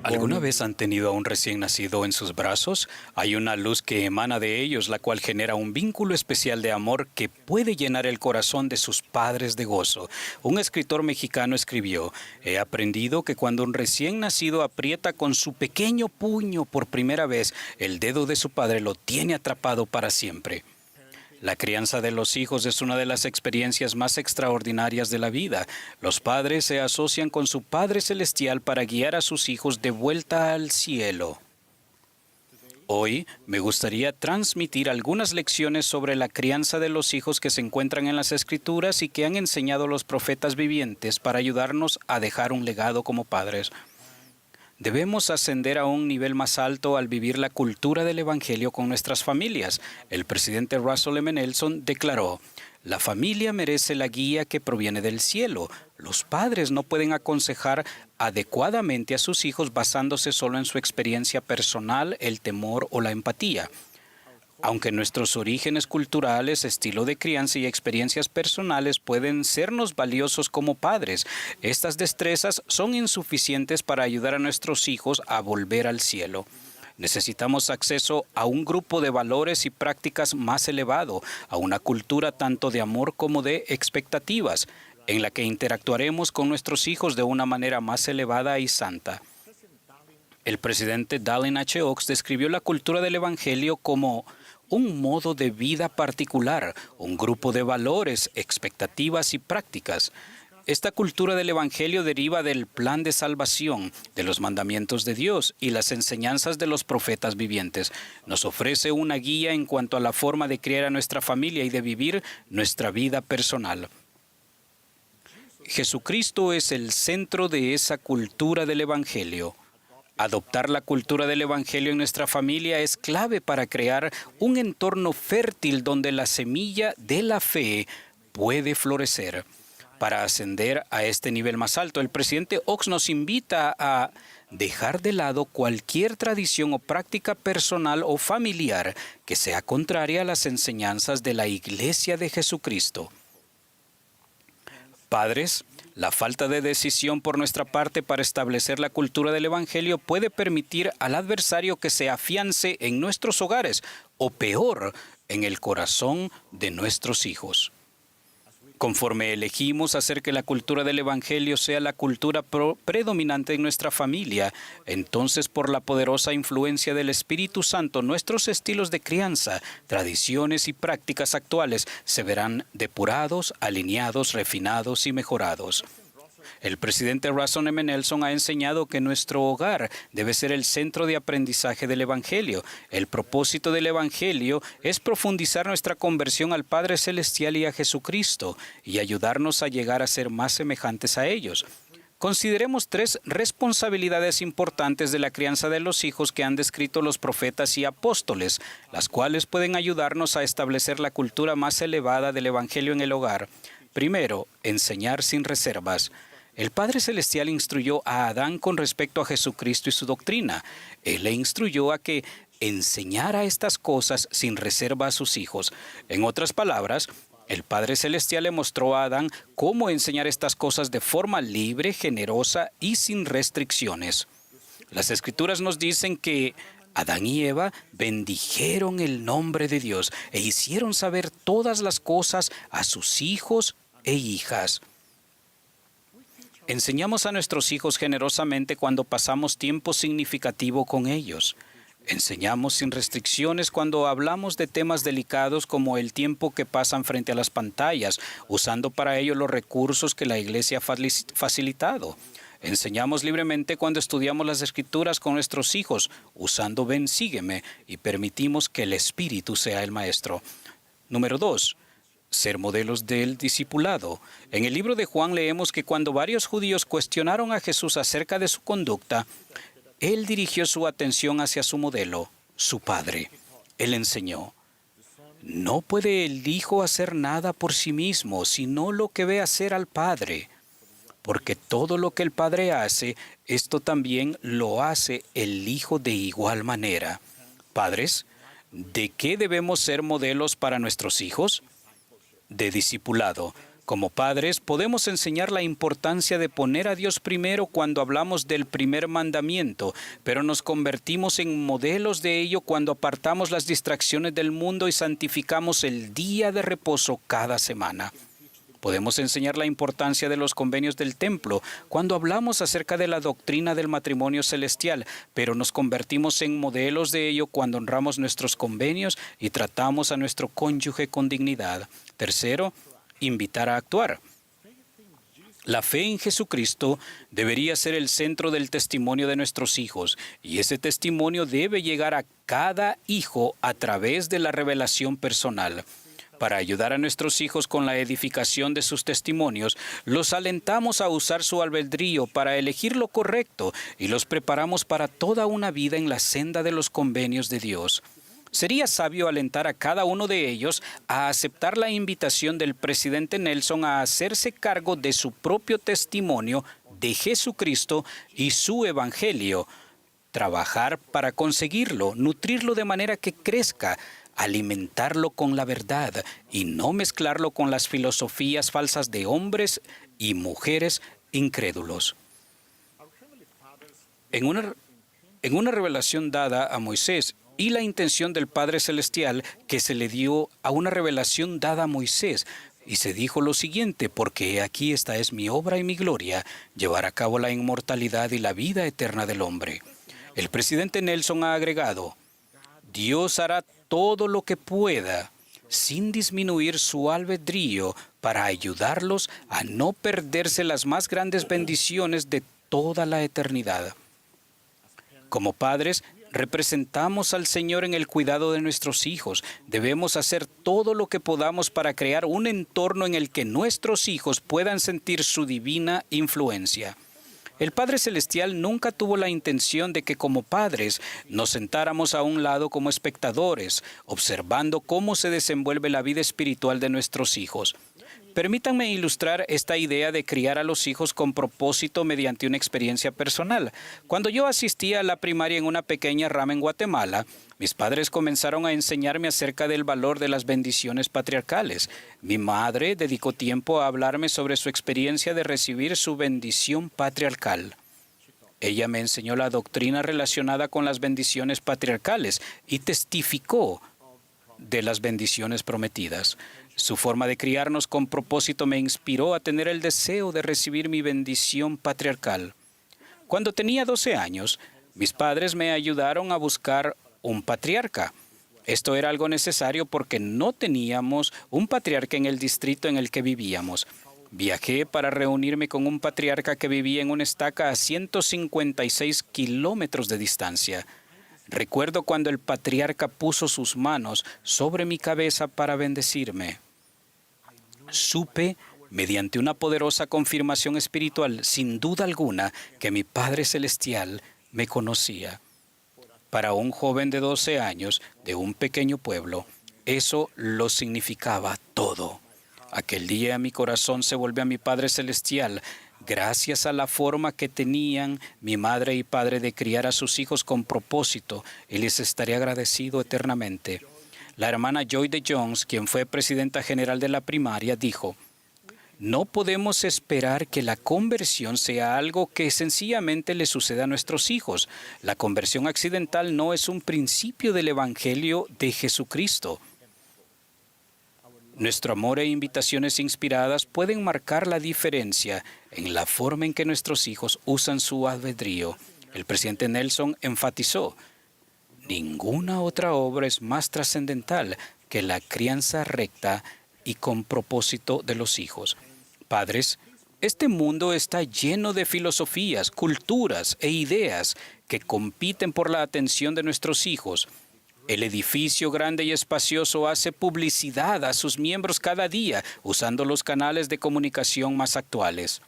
¿Alguna vez han tenido a un recién nacido en sus brazos? Hay una luz que emana de ellos, la cual genera un vínculo especial de amor que puede llenar el corazón de sus padres de gozo. Un escritor mexicano escribió: "He aprendido que cuando un recién nacido aprieta con su pequeño puño por primera vez, el dedo de su padre lo tiene atrapado para siempre". La crianza de los hijos es una de las experiencias más extraordinarias de la vida. Los padres se asocian con su Padre Celestial para guiar a sus hijos de vuelta al cielo. Hoy me gustaría transmitir algunas lecciones sobre la crianza de los hijos que se encuentran en las Escrituras y que han enseñado los profetas vivientes para ayudarnos a dejar un legado como padres. Debemos ascender a un nivel más alto al vivir la cultura del Evangelio con nuestras familias. El presidente Russell M. Nelson declaró: "La familia merece la guía que proviene del cielo. Los padres no pueden aconsejar adecuadamente a sus hijos basándose solo en su experiencia personal, el temor o la empatía. Aunque nuestros orígenes culturales, estilo de crianza y experiencias personales pueden sernos valiosos como padres, estas destrezas son insuficientes para ayudar a nuestros hijos a volver al cielo. Necesitamos acceso a un grupo de valores y prácticas más elevado, a una cultura tanto de amor como de expectativas, en la que interactuaremos con nuestros hijos de una manera más elevada y santa". El presidente Dallin H. Oaks describió la cultura del Evangelio como un modo de vida particular, un grupo de valores, expectativas y prácticas. Esta cultura del Evangelio deriva del plan de salvación, de los mandamientos de Dios y las enseñanzas de los profetas vivientes. Nos ofrece una guía en cuanto a la forma de criar a nuestra familia y de vivir nuestra vida personal. Jesucristo es el centro de esa cultura del Evangelio. Adoptar la cultura del Evangelio en nuestra familia es clave para crear un entorno fértil donde la semilla de la fe puede florecer. Para ascender a este nivel más alto, el presidente Oaks nos invita a dejar de lado cualquier tradición o práctica personal o familiar que sea contraria a las enseñanzas de la Iglesia de Jesucristo. Padres, la falta de decisión por nuestra parte para establecer la cultura del Evangelio puede permitir al adversario que se afiance en nuestros hogares, o peor, en el corazón de nuestros hijos. Conforme elegimos hacer que la cultura del Evangelio sea la cultura predominante en nuestra familia, entonces por la poderosa influencia del Espíritu Santo, nuestros estilos de crianza, tradiciones y prácticas actuales se verán depurados, alineados, refinados y mejorados. El presidente Russell M. Nelson ha enseñado que nuestro hogar debe ser el centro de aprendizaje del Evangelio. El propósito del Evangelio es profundizar nuestra conversión al Padre Celestial y a Jesucristo y ayudarnos a llegar a ser más semejantes a ellos. Consideremos 3 responsabilidades importantes de la crianza de los hijos que han descrito los profetas y apóstoles, las cuales pueden ayudarnos a establecer la cultura más elevada del Evangelio en el hogar. Primero, enseñar sin reservas. El Padre Celestial instruyó a Adán con respecto a Jesucristo y su doctrina. Él le instruyó a que enseñara estas cosas sin reserva a sus hijos. En otras palabras, el Padre Celestial le mostró a Adán cómo enseñar estas cosas de forma libre, generosa y sin restricciones. Las Escrituras nos dicen que Adán y Eva bendijeron el nombre de Dios e hicieron saber todas las cosas a sus hijos e hijas. Enseñamos a nuestros hijos generosamente cuando pasamos tiempo significativo con ellos. Enseñamos sin restricciones cuando hablamos de temas delicados como el tiempo que pasan frente a las pantallas, usando para ello los recursos que la Iglesia ha facilitado. Enseñamos libremente cuando estudiamos las Escrituras con nuestros hijos, usando Ven, sígueme, y permitimos que el Espíritu sea el maestro. Número 2. Ser modelos del discipulado. En el libro de Juan leemos que cuando varios judíos cuestionaron a Jesús acerca de su conducta, Él dirigió su atención hacia su modelo, su Padre. Él enseñó: "No puede el Hijo hacer nada por sí mismo, sino lo que ve hacer al Padre. Porque todo lo que el Padre hace, esto también lo hace el Hijo de igual manera". Padres, ¿de qué debemos ser modelos para nuestros hijos? De discipulado. Como padres, podemos enseñar la importancia de poner a Dios primero cuando hablamos del primer mandamiento, pero nos convertimos en modelos de ello cuando apartamos las distracciones del mundo y santificamos el día de reposo cada semana. Podemos enseñar la importancia de los convenios del templo cuando hablamos acerca de la doctrina del matrimonio celestial, pero nos convertimos en modelos de ello cuando honramos nuestros convenios y tratamos a nuestro cónyuge con dignidad. Tercero, invitar a actuar. La fe en Jesucristo debería ser el centro del testimonio de nuestros hijos, y ese testimonio debe llegar a cada hijo a través de la revelación personal. Para ayudar a nuestros hijos con la edificación de sus testimonios, los alentamos a usar su albedrío para elegir lo correcto y los preparamos para toda una vida en la senda de los convenios de Dios. Sería sabio alentar a cada uno de ellos a aceptar la invitación del presidente Nelson a hacerse cargo de su propio testimonio de Jesucristo y su evangelio. Trabajar para conseguirlo, nutrirlo de manera que crezca, alimentarlo con la verdad y no mezclarlo con las filosofías falsas de hombres y mujeres incrédulos. En una revelación dada a Moisés y la intención del Padre Celestial que se le dio a una revelación dada a Moisés, y se dijo lo siguiente: porque he aquí esta es mi obra y mi gloria, llevar a cabo la inmortalidad y la vida eterna del hombre. El presidente Nelson ha agregado: Dios hará todo lo que pueda, sin disminuir su albedrío, para ayudarlos a no perderse las más grandes bendiciones de toda la eternidad. Como padres, representamos al Señor en el cuidado de nuestros hijos. Debemos hacer todo lo que podamos para crear un entorno en el que nuestros hijos puedan sentir su divina influencia. El Padre Celestial nunca tuvo la intención de que como padres nos sentáramos a un lado como espectadores, observando cómo se desenvuelve la vida espiritual de nuestros hijos. Permítanme ilustrar esta idea de criar a los hijos con propósito mediante una experiencia personal. Cuando yo asistía a la primaria en una pequeña rama en Guatemala, mis padres comenzaron a enseñarme acerca del valor de las bendiciones patriarcales. Mi madre dedicó tiempo a hablarme sobre su experiencia de recibir su bendición patriarcal. Ella me enseñó la doctrina relacionada con las bendiciones patriarcales y testificó de las bendiciones prometidas. Su forma de criarnos con propósito me inspiró a tener el deseo de recibir mi bendición patriarcal. Cuando tenía 12 años, mis padres me ayudaron a buscar un patriarca. Esto era algo necesario porque no teníamos un patriarca en el distrito en el que vivíamos. Viajé para reunirme con un patriarca que vivía en una estaca a 156 kilómetros de distancia. Recuerdo cuando el patriarca puso sus manos sobre mi cabeza para bendecirme. Supe, mediante una poderosa confirmación espiritual, sin duda alguna, que mi Padre Celestial me conocía. Para un joven de 12 años, de un pequeño pueblo, eso lo significaba todo. Aquel día mi corazón se volvió a mi Padre Celestial, gracias a la forma que tenían mi madre y padre de criar a sus hijos con propósito, y les estaré agradecido eternamente. La hermana Joy de Jones, quien fue presidenta general de la primaria, dijo: no podemos esperar que la conversión sea algo que sencillamente le suceda a nuestros hijos. La conversión accidental no es un principio del Evangelio de Jesucristo. Nuestro amor e invitaciones inspiradas pueden marcar la diferencia en la forma en que nuestros hijos usan su albedrío. El presidente Nelson enfatizó: ninguna otra obra es más trascendental que la crianza recta y con propósito de los hijos. Padres, este mundo está lleno de filosofías, culturas e ideas que compiten por la atención de nuestros hijos. El edificio grande y espacioso hace publicidad a sus miembros cada día usando los canales de comunicación más actuales.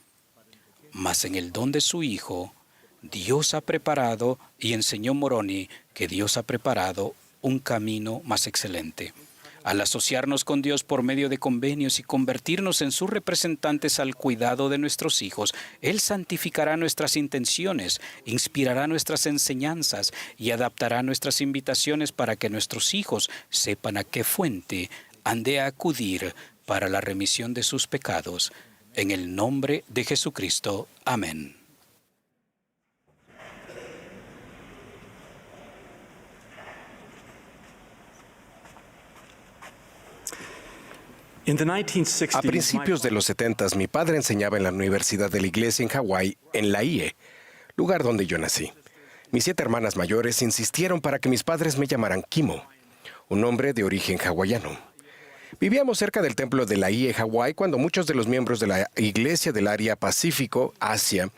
Mas en el don de su Hijo, Dios ha preparado, y enseñó Moroni, que Dios ha preparado un camino más excelente. Al asociarnos con Dios por medio de convenios y convertirnos en sus representantes al cuidado de nuestros hijos, Él santificará nuestras intenciones, inspirará nuestras enseñanzas y adaptará nuestras invitaciones para que nuestros hijos sepan a qué fuente han de acudir para la remisión de sus pecados. En el nombre de Jesucristo. Amén. A A principios de los 70, mi padre enseñaba en la Universidad de la Iglesia en Hawái, en la IE, lugar donde yo nací. Mis 7 hermanas mayores insistieron para que mis padres me llamaran Kimo, un nombre de origen hawaiano. Vivíamos cerca del templo de la IE Hawái cuando muchos de los miembros de la iglesia del área Pacífico, Asia,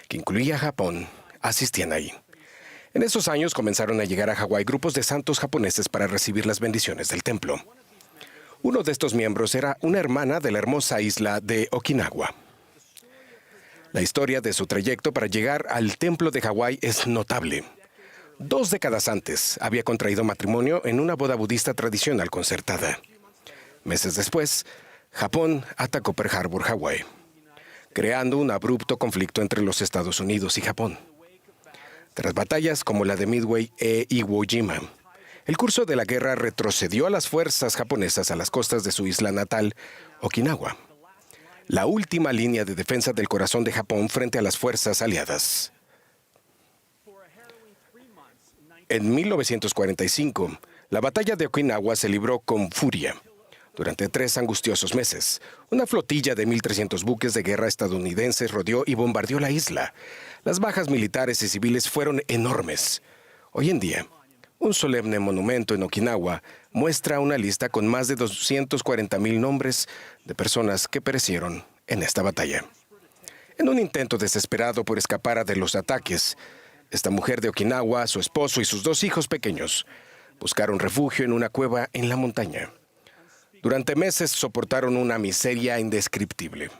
que incluía Japón, asistían ahí. En esos años comenzaron a llegar a Hawái grupos de santos japoneses para recibir las bendiciones del templo. Uno de estos miembros era una hermana de la hermosa isla de Okinawa. La historia de su trayecto para llegar al templo de Hawái es notable. 2 décadas antes había contraído matrimonio en una boda budista tradicional concertada. Meses después, Japón atacó Pearl Harbor, Hawái, creando un abrupto conflicto entre los Estados Unidos y Japón. Tras batallas como la de Midway e Iwo Jima, el curso de la guerra retrocedió a las fuerzas japonesas a las costas de su isla natal, Okinawa, la última línea de defensa del corazón de Japón frente a las fuerzas aliadas. En 1945, la batalla de Okinawa se libró con furia. Durante 3 angustiosos meses, una flotilla de 1.300 buques de guerra estadounidenses rodeó y bombardeó la isla. Las bajas militares y civiles fueron enormes. Hoy en día, un solemne monumento en Okinawa muestra una lista con más de 240,000 nombres de personas que perecieron en esta batalla. En un intento desesperado por escapar de los ataques, esta mujer de Okinawa, su esposo y sus 2 hijos pequeños buscaron refugio en una cueva en la montaña. Durante meses soportaron una miseria indescriptible.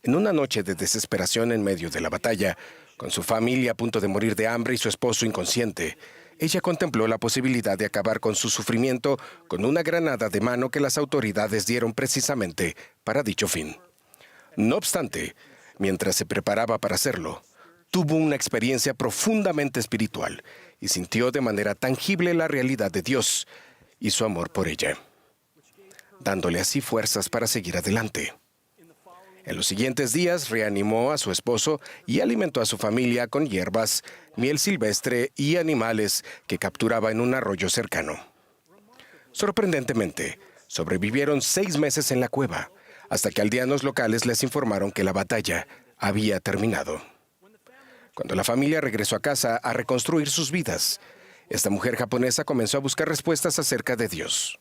En una noche de desesperación en medio de la batalla, con su familia a punto de morir de hambre y su esposo inconsciente, ella contempló la posibilidad de acabar con su sufrimiento con una granada de mano que las autoridades dieron precisamente para dicho fin. No obstante, mientras se preparaba para hacerlo, tuvo una experiencia profundamente espiritual y sintió de manera tangible la realidad de Dios y su amor por ella, dándole así fuerzas para seguir adelante. En los siguientes días reanimó a su esposo y alimentó a su familia con hierbas, miel silvestre y animales que capturaba en un arroyo cercano. Sorprendentemente, sobrevivieron 6 meses en la cueva, hasta que aldeanos locales les informaron que la batalla había terminado. Cuando la familia regresó a casa a reconstruir sus vidas, esta mujer japonesa comenzó a buscar respuestas acerca de Dios.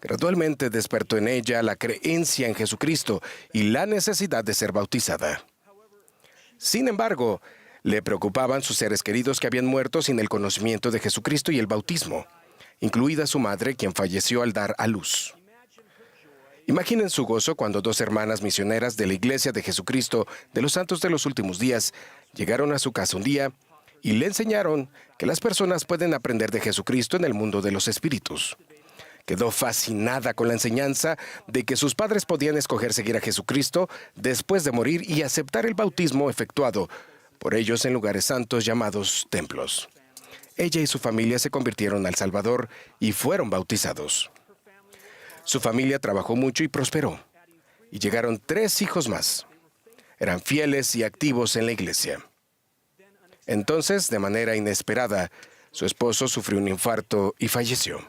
Gradualmente despertó en ella la creencia en Jesucristo y la necesidad de ser bautizada. Sin embargo, le preocupaban sus seres queridos que habían muerto sin el conocimiento de Jesucristo y el bautismo, incluida su madre, quien falleció al dar a luz. Imaginen su gozo cuando 2 hermanas misioneras de la Iglesia de Jesucristo de los Santos de los Últimos Días llegaron a su casa un día y le enseñaron que las personas pueden aprender de Jesucristo en el mundo de los espíritus. Quedó fascinada con la enseñanza de que sus padres podían escoger seguir a Jesucristo después de morir y aceptar el bautismo efectuado por ellos en lugares santos llamados templos. Ella y su familia se convirtieron al Salvador y fueron bautizados. Su familia trabajó mucho y prosperó, y llegaron 3 hijos más. Eran fieles y activos en la iglesia. Entonces, de manera inesperada, su esposo sufrió un infarto y falleció.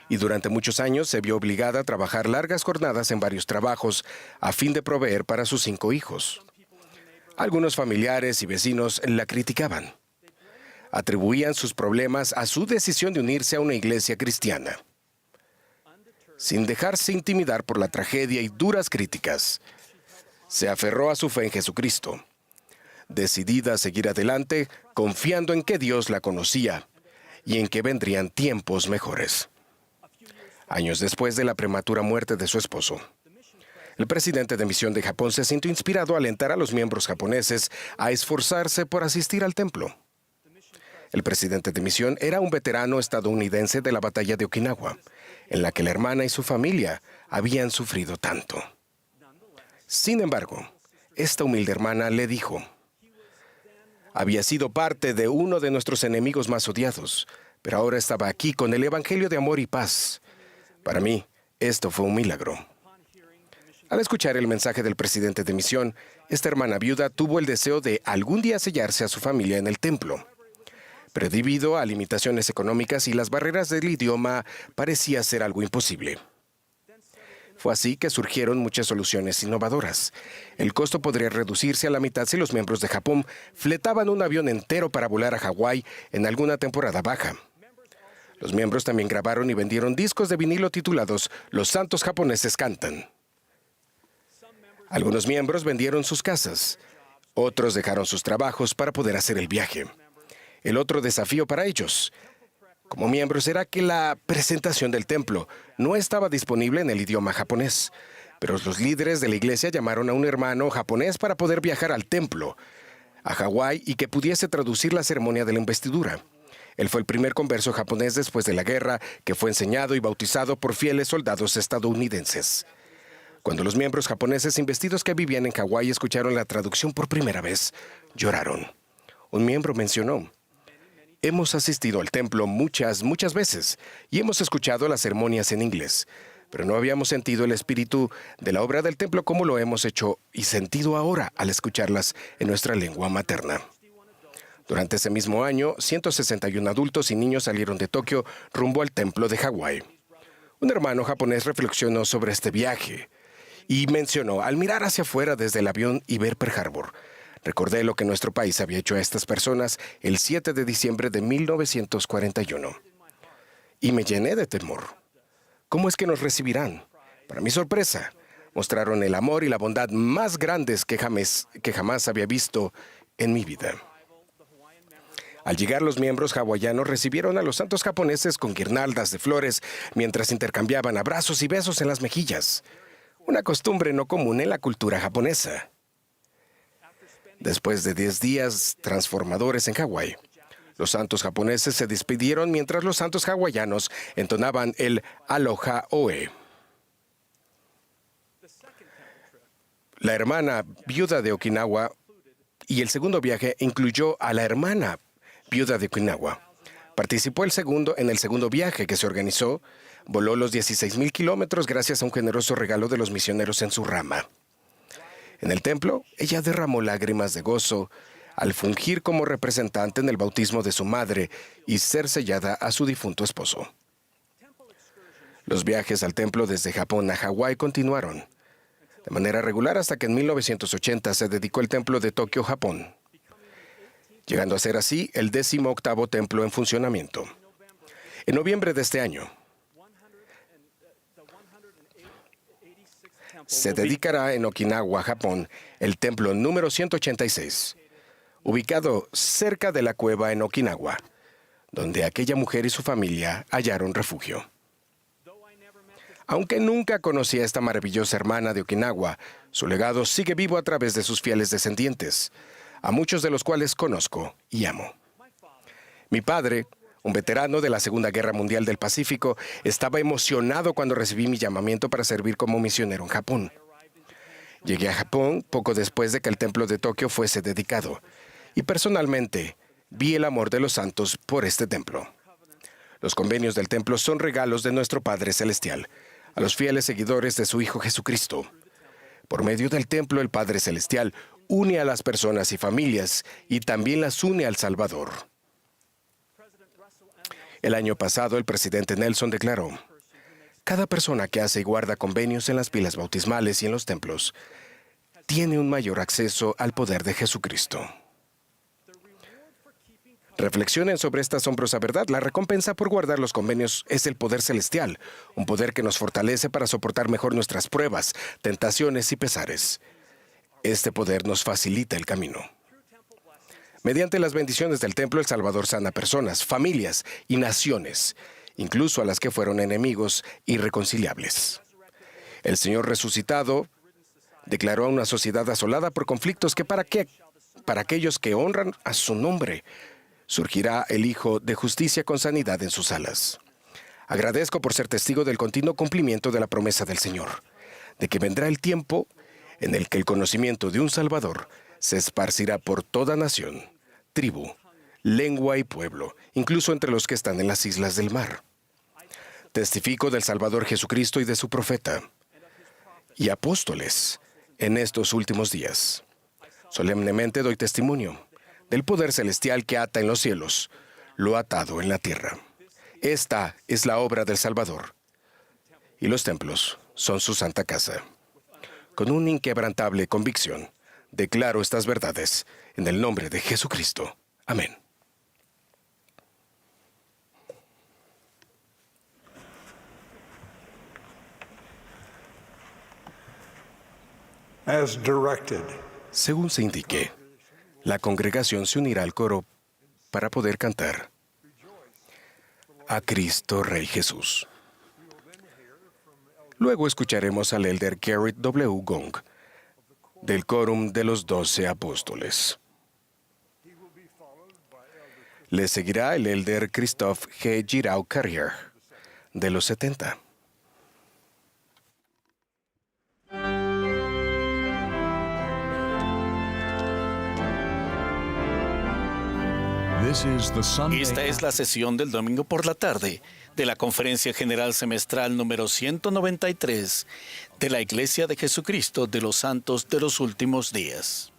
Y durante muchos años se vio obligada a trabajar largas jornadas en varios trabajos a fin de proveer para sus 5 hijos. Algunos familiares y vecinos la criticaban. Atribuían sus problemas a su decisión de unirse a una iglesia cristiana. Sin dejarse intimidar por la tragedia y duras críticas, se aferró a su fe en Jesucristo, decidida a seguir adelante, confiando en que Dios la conocía y en que vendrían tiempos mejores. Años después de la prematura muerte de su esposo, el presidente de misión de Japón se sintió inspirado a alentar a los miembros japoneses a esforzarse por asistir al templo. El presidente de misión era un veterano estadounidense de la batalla de Okinawa, en la que la hermana y su familia habían sufrido tanto. Sin embargo, esta humilde hermana le dijo: había sido parte de uno de nuestros enemigos más odiados, pero ahora estaba aquí con el evangelio de amor y paz. Para mí, esto fue un milagro. Al escuchar el mensaje del presidente de misión, esta hermana viuda tuvo el deseo de algún día sellarse a su familia en el templo. pero debido a limitaciones económicas y las barreras del idioma parecía ser algo imposible. Fue así que surgieron muchas soluciones innovadoras. El costo podría reducirse a la mitad si los miembros de Japón fletaban un avión entero para volar a Hawái en alguna temporada baja. Los miembros también grabaron y vendieron discos de vinilo titulados Los Santos Japoneses Cantan. Algunos miembros vendieron sus casas. Otros dejaron sus trabajos para poder hacer el viaje. El otro desafío para ellos, como miembros, era que la presentación del templo no estaba disponible en el idioma japonés, pero los líderes de la iglesia llamaron a un hermano japonés para poder viajar al templo, a Hawái, y que pudiese traducir la ceremonia de la investidura. Él fue el primer converso japonés después de la guerra que fue enseñado y bautizado por fieles soldados estadounidenses. Cuando los miembros japoneses investidos que vivían en Hawái escucharon la traducción por primera vez, lloraron. Un miembro mencionó: hemos asistido al templo muchas veces y hemos escuchado las ceremonias en inglés, pero no habíamos sentido el espíritu de la obra del templo como lo hemos hecho y sentido ahora al escucharlas en nuestra lengua materna. Durante ese mismo año, 161 adultos y niños salieron de Tokio rumbo al templo de Hawái. Un hermano japonés reflexionó sobre este viaje y mencionó: al mirar hacia afuera desde el avión y ver Pearl Harbor, recordé lo que nuestro país había hecho a estas personas el 7 de diciembre de 1941. Y me llené de temor. ¿Cómo es que nos recibirán? Para mi sorpresa, mostraron el amor y la bondad más grandes que jamás había visto en mi vida. Al llegar, los miembros hawaianos recibieron a los santos japoneses con guirnaldas de flores mientras intercambiaban abrazos y besos en las mejillas, una costumbre no común en la cultura japonesa. Después de 10 días transformadores en Hawái, los santos japoneses se despidieron mientras los santos hawaianos entonaban el Aloha Oe. La hermana viuda de Okinawa y el segundo viaje incluyó a la hermana viuda de Okinawa. Participó en el segundo viaje que se organizó, voló los 16,000 kilómetros gracias a un generoso regalo de los misioneros en su rama. En el templo, ella derramó lágrimas de gozo al fungir como representante en el bautismo de su madre y ser sellada a su difunto esposo. Los viajes al templo desde Japón a Hawái continuaron de manera regular hasta que en 1980 se dedicó el templo de Tokio, Japón, llegando a ser así el 18º templo en funcionamiento. En noviembre de este año, se dedicará en Okinawa, Japón, el templo número 186, ubicado cerca de la cueva en Okinawa, donde aquella mujer y su familia hallaron refugio. Aunque nunca conocí a esta maravillosa hermana de Okinawa, su legado sigue vivo a través de sus fieles descendientes, a muchos de los cuales conozco y amo. Mi padre, un veterano de la Segunda Guerra Mundial del Pacífico, estaba emocionado cuando recibí mi llamamiento para servir como misionero en Japón. Llegué a Japón poco después de que el templo de Tokio fuese dedicado, y personalmente vi el amor de los santos por este templo. Los convenios del templo son regalos de nuestro Padre Celestial a los fieles seguidores de su Hijo Jesucristo. Por medio del templo, el Padre Celestial une a las personas y familias y también las une al Salvador. El año pasado, el presidente Nelson declaró: cada persona que hace y guarda convenios en las pilas bautismales y en los templos tiene un mayor acceso al poder de Jesucristo. Reflexionen sobre esta asombrosa verdad. La recompensa por guardar los convenios es el poder celestial, un poder que nos fortalece para soportar mejor nuestras pruebas, tentaciones y pesares. Este poder nos facilita el camino. Mediante las bendiciones del templo, el Salvador sana personas, familias y naciones, incluso a las que fueron enemigos irreconciliables. El Señor resucitado declaró a una sociedad asolada por conflictos que para aquellos que honran a su nombre, surgirá el Hijo de Justicia con sanidad en sus alas. Agradezco por ser testigo del continuo cumplimiento de la promesa del Señor, de que vendrá el tiempo en el que el conocimiento de un Salvador se esparcirá por toda nación, tribu, lengua y pueblo, incluso entre los que están en las islas del mar. Testifico del Salvador Jesucristo y de su profeta y apóstoles en estos últimos días. Solemnemente doy testimonio del poder celestial que ata en los cielos lo atado en la tierra. Esta es la obra del Salvador. Y los templos son su santa casa. Con una inquebrantable convicción, declaro estas verdades en el nombre de Jesucristo. Amén. As directed. Según se indique, la congregación se unirá al coro para poder cantar a Cristo Rey Jesús. Luego escucharemos al elder Garrett W. Gong del Quórum de los 12 Apóstoles. Le seguirá el elder Christoph G. Girau Carrier de los 70. Esta es la sesión del domingo por la tarde de la Conferencia General Semestral número 193 de la Iglesia de Jesucristo de los Santos de los Últimos Días.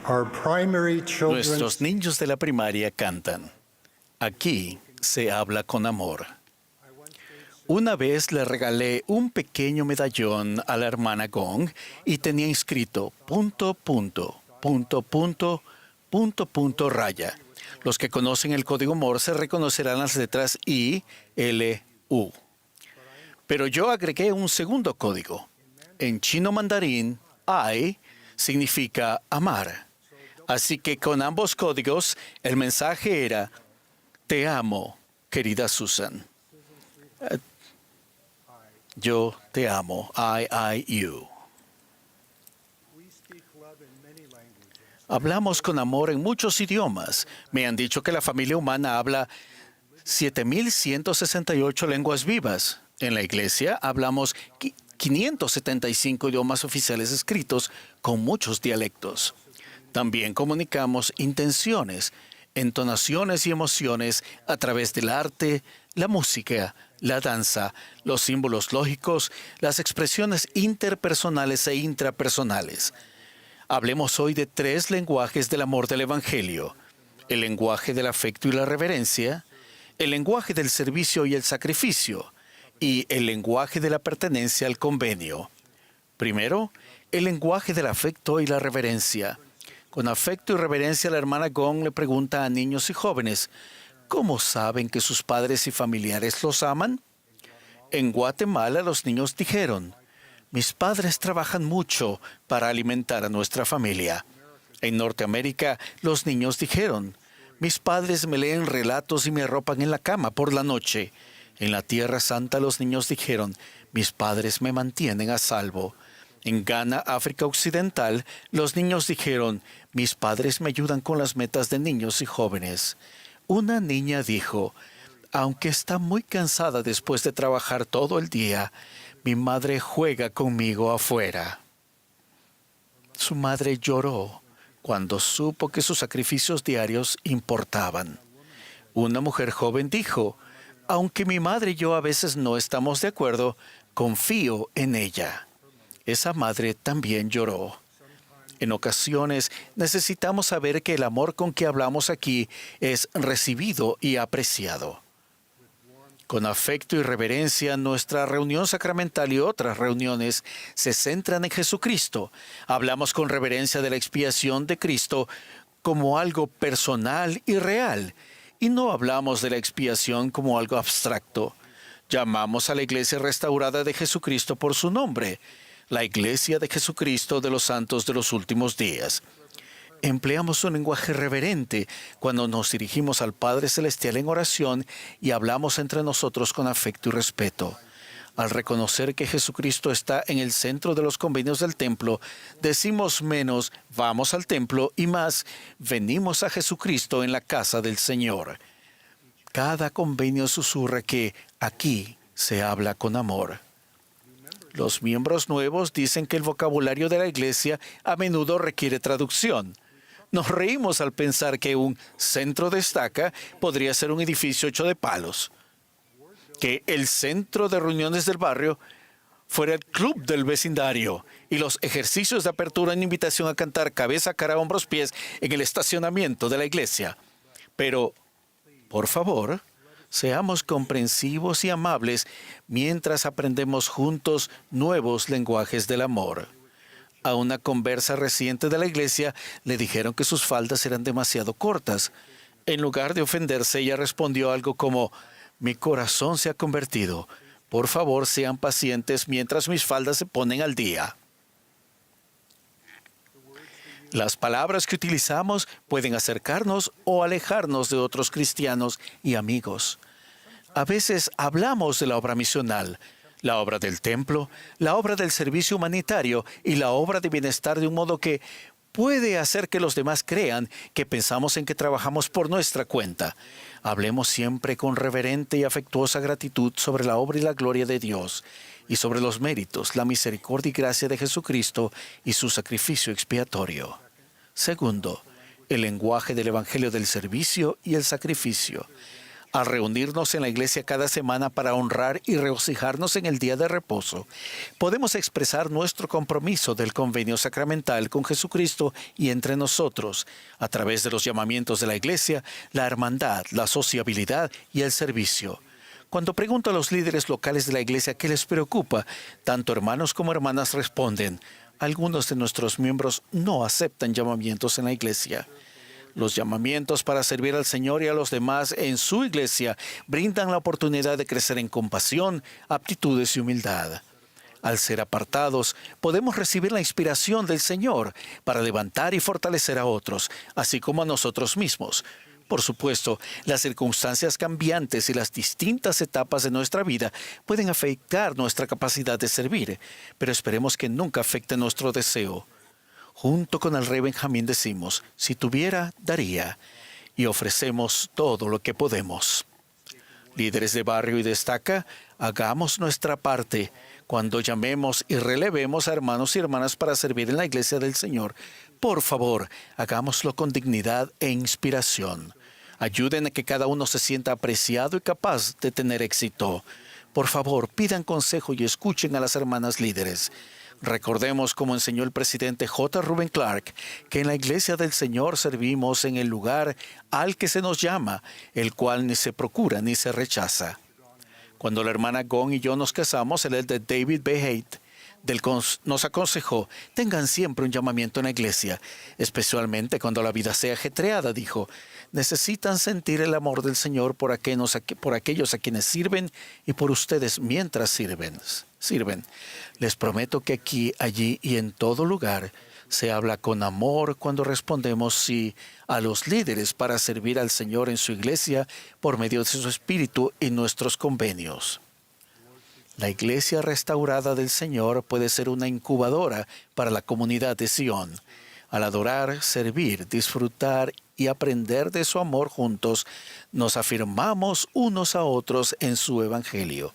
Our primary children. Nuestros niños de la primaria cantan. Aquí se habla con amor. Una vez le regalé un pequeño medallón a la hermana Gong y tenía inscrito ... raya. Los que conocen el código Morse reconocerán las letras I, L, U. Pero yo agregué un segundo código. En chino mandarín, I significa amar. Así que con ambos códigos, el mensaje era: te amo, querida Susan. Yo te amo. I, you. Hablamos con amor en muchos idiomas. Me han dicho que la familia humana habla 7.168 lenguas vivas. En la iglesia hablamos 575 idiomas oficiales escritos con muchos dialectos. También comunicamos intenciones, entonaciones y emociones a través del arte, la música, la danza, los símbolos lógicos, las expresiones interpersonales e intrapersonales. Hablemos hoy de 3 lenguajes del amor del Evangelio: el lenguaje del afecto y la reverencia, el lenguaje del servicio y el sacrificio, y el lenguaje de la pertenencia al convenio. Primero, el lenguaje del afecto y la reverencia. Con afecto y reverencia, la hermana Gong le pregunta a niños y jóvenes, ¿cómo saben que sus padres y familiares los aman? En Guatemala, los niños dijeron, mis padres trabajan mucho para alimentar a nuestra familia. En Norteamérica, los niños dijeron, mis padres me leen relatos y me arropan en la cama por la noche. En la Tierra Santa, los niños dijeron, mis padres me mantienen a salvo. En Ghana, África Occidental, los niños dijeron, mis padres me ayudan con las metas de niños y jóvenes. Una niña dijo, aunque está muy cansada después de trabajar todo el día, mi madre juega conmigo afuera. Su madre lloró cuando supo que sus sacrificios diarios importaban. Una mujer joven dijo, aunque mi madre y yo a veces no estamos de acuerdo, confío en ella. Esa madre también lloró. En ocasiones necesitamos saber que el amor con que hablamos aquí es recibido y apreciado. Con afecto y reverencia, nuestra reunión sacramental y otras reuniones se centran en Jesucristo. Hablamos con reverencia de la expiación de Cristo como algo personal y real, y no hablamos de la expiación como algo abstracto. Llamamos a la Iglesia restaurada de Jesucristo por su nombre, la Iglesia de Jesucristo de los Santos de los Últimos Días. Empleamos un lenguaje reverente cuando nos dirigimos al Padre Celestial en oración y hablamos entre nosotros con afecto y respeto. Al reconocer que Jesucristo está en el centro de los convenios del templo, decimos menos, vamos al templo, y más, venimos a Jesucristo en la casa del Señor. Cada convenio susurra que aquí se habla con amor. Los miembros nuevos dicen que el vocabulario de la Iglesia a menudo requiere traducción. Nos reímos al pensar que un centro de estaca podría ser un edificio hecho de palos. Que el centro de reuniones del barrio fuera el club del vecindario y los ejercicios de apertura en invitación a cantar cabeza, cara, hombros, pies en el estacionamiento de la iglesia. Pero, por favor, seamos comprensivos y amables mientras aprendemos juntos nuevos lenguajes del amor. A una conversa reciente de la iglesia le dijeron que sus faldas eran demasiado cortas. En lugar de ofenderse, ella respondió algo como, mi corazón se ha convertido. Por favor, sean pacientes mientras mis faldas se ponen al día. Las palabras que utilizamos pueden acercarnos o alejarnos de otros cristianos y amigos. A veces hablamos de la obra misional, la obra del templo, la obra del servicio humanitario y la obra de bienestar de un modo que puede hacer que los demás crean que pensamos en que trabajamos por nuestra cuenta. Hablemos siempre con reverente y afectuosa gratitud sobre la obra y la gloria de Dios y sobre los méritos, la misericordia y gracia de Jesucristo y su sacrificio expiatorio. Segundo, el lenguaje del Evangelio del servicio y el sacrificio. Al reunirnos en la iglesia cada semana para honrar y regocijarnos en el día de reposo, podemos expresar nuestro compromiso del convenio sacramental con Jesucristo y entre nosotros, a través de los llamamientos de la iglesia, la hermandad, la sociabilidad y el servicio. Cuando pregunto a los líderes locales de la iglesia qué les preocupa, tanto hermanos como hermanas responden, algunos de nuestros miembros no aceptan llamamientos en la iglesia. Los llamamientos para servir al Señor y a los demás en su iglesia brindan la oportunidad de crecer en compasión, aptitudes y humildad. Al ser apartados, podemos recibir la inspiración del Señor para levantar y fortalecer a otros, así como a nosotros mismos. Por supuesto, las circunstancias cambiantes y las distintas etapas de nuestra vida pueden afectar nuestra capacidad de servir, pero esperemos que nunca afecte nuestro deseo. Junto con el rey Benjamín decimos, si tuviera, daría, y ofrecemos todo lo que podemos. Líderes de barrio y de estaca, hagamos nuestra parte cuando llamemos y relevemos a hermanos y hermanas para servir en la iglesia del Señor. Por favor, hagámoslo con dignidad e inspiración. Ayuden a que cada uno se sienta apreciado y capaz de tener éxito. Por favor, pidan consejo y escuchen a las hermanas líderes. Recordemos, como enseñó el presidente J. Reuben Clark, que en la Iglesia del Señor servimos en el lugar al que se nos llama, el cual ni se procura ni se rechaza. Cuando la hermana Gong y yo nos casamos, el elder David B. Haight nos aconsejó: tengan siempre un llamamiento en la iglesia, especialmente cuando la vida sea ajetreada, dijo. Necesitan sentir el amor del Señor por aquellos a quienes sirven y por ustedes mientras sirven. Les prometo que aquí, allí y en todo lugar se habla con amor cuando respondemos sí a los líderes para servir al Señor en su iglesia por medio de su Espíritu y nuestros convenios. La iglesia restaurada del Señor puede ser una incubadora para la comunidad de Sion. Al adorar, servir, disfrutar y aprender de su amor juntos, nos afirmamos unos a otros en su evangelio.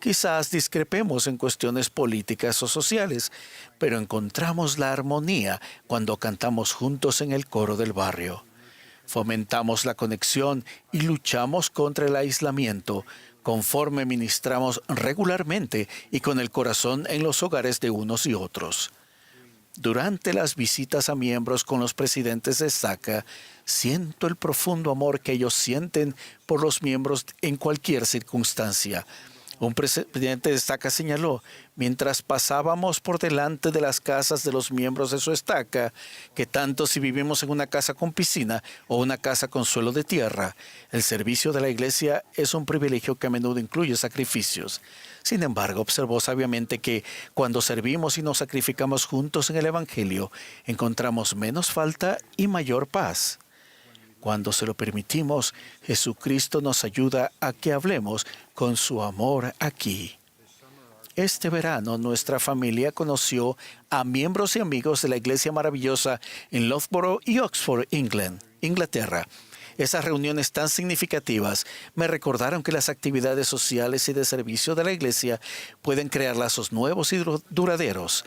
Quizás discrepemos en cuestiones políticas o sociales, pero encontramos la armonía cuando cantamos juntos en el coro del barrio. Fomentamos la conexión y luchamos contra el aislamiento conforme ministramos regularmente y con el corazón en los hogares de unos y otros. Durante las visitas a miembros con los presidentes de SACA, siento el profundo amor que ellos sienten por los miembros en cualquier circunstancia. Un presidente de estaca señaló: mientras pasábamos por delante de las casas de los miembros de su estaca, que tanto si vivimos en una casa con piscina o una casa con suelo de tierra, el servicio de la iglesia es un privilegio que a menudo incluye sacrificios. Sin embargo, observó sabiamente que cuando servimos y nos sacrificamos juntos en el Evangelio, encontramos menos falta y mayor paz. Cuando se lo permitimos, Jesucristo nos ayuda a que hablemos con su amor aquí. Este verano, nuestra familia conoció a miembros y amigos de la Iglesia Maravillosa en Loughborough y Oxford, Inglaterra. Esas reuniones tan significativas me recordaron que las actividades sociales y de servicio de la Iglesia pueden crear lazos nuevos y duraderos.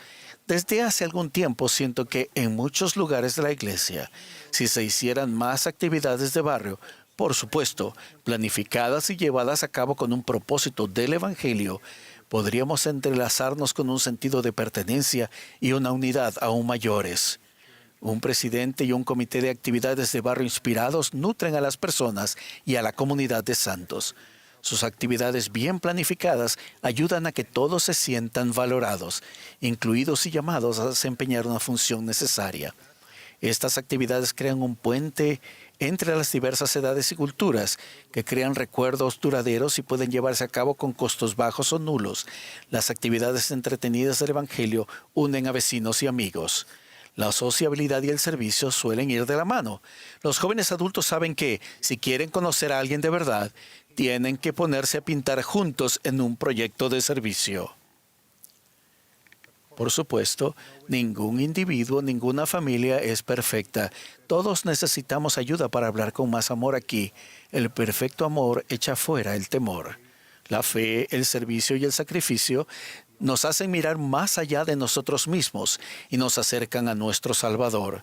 Desde hace algún tiempo siento que en muchos lugares de la iglesia, si se hicieran más actividades de barrio, por supuesto, planificadas y llevadas a cabo con un propósito del Evangelio, podríamos entrelazarnos con un sentido de pertenencia y una unidad aún mayores. Un presidente y un comité de actividades de barrio inspirados nutren a las personas y a la comunidad de santos. Sus actividades bien planificadas ayudan a que todos se sientan valorados, incluidos y llamados a desempeñar una función necesaria. Estas actividades crean un puente entre las diversas edades y culturas, que crean recuerdos duraderos y pueden llevarse a cabo con costos bajos o nulos. Las actividades entretenidas del Evangelio unen a vecinos y amigos. La sociabilidad y el servicio suelen ir de la mano. Los jóvenes adultos saben que, si quieren conocer a alguien de verdad, tienen que ponerse a pintar juntos en un proyecto de servicio. Por supuesto, ningún individuo, ninguna familia es perfecta. Todos necesitamos ayuda para hablar con más amor aquí. El perfecto amor echa fuera el temor. La fe, el servicio y el sacrificio nos hacen mirar más allá de nosotros mismos y nos acercan a nuestro Salvador.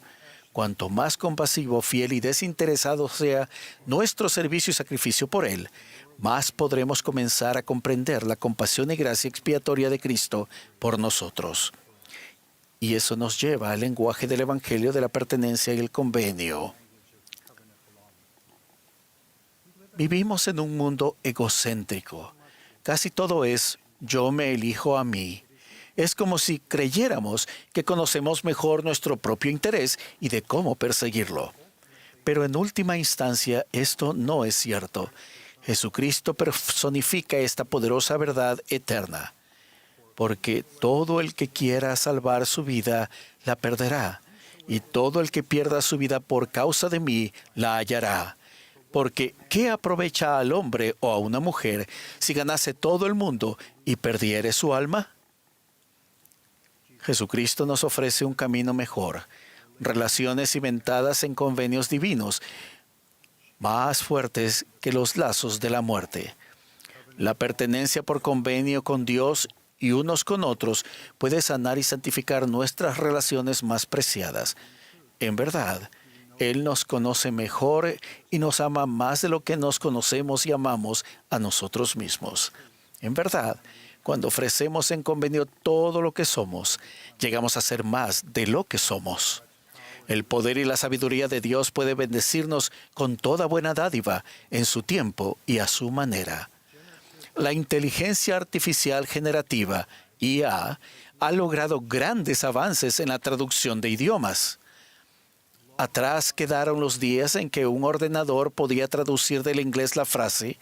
Cuanto más compasivo, fiel y desinteresado sea nuestro servicio y sacrificio por Él, más podremos comenzar a comprender la compasión y gracia expiatoria de Cristo por nosotros. Y eso nos lleva al lenguaje del Evangelio de la pertenencia y el convenio. Vivimos en un mundo egocéntrico. Casi todo es yo me elijo a mí. Es como si creyéramos que conocemos mejor nuestro propio interés y de cómo perseguirlo. Pero en última instancia, esto no es cierto. Jesucristo personifica esta poderosa verdad eterna. Porque todo el que quiera salvar su vida, la perderá. Y todo el que pierda su vida por causa de mí, la hallará. Porque, ¿qué aprovecha al hombre o a una mujer si ganase todo el mundo y perdiere su alma? Jesucristo nos ofrece un camino mejor, relaciones cimentadas en convenios divinos, más fuertes que los lazos de la muerte. La pertenencia por convenio con Dios y unos con otros puede sanar y santificar nuestras relaciones más preciadas. En verdad, Él nos conoce mejor y nos ama más de lo que nos conocemos y amamos a nosotros mismos. En verdad, Cuando ofrecemos en convenio todo lo que somos, llegamos a ser más de lo que somos. El poder y la sabiduría de Dios puede bendecirnos con toda buena dádiva en su tiempo y a su manera. La inteligencia artificial generativa, IA, ha logrado grandes avances en la traducción de idiomas. Atrás quedaron los días en que un ordenador podía traducir del inglés la frase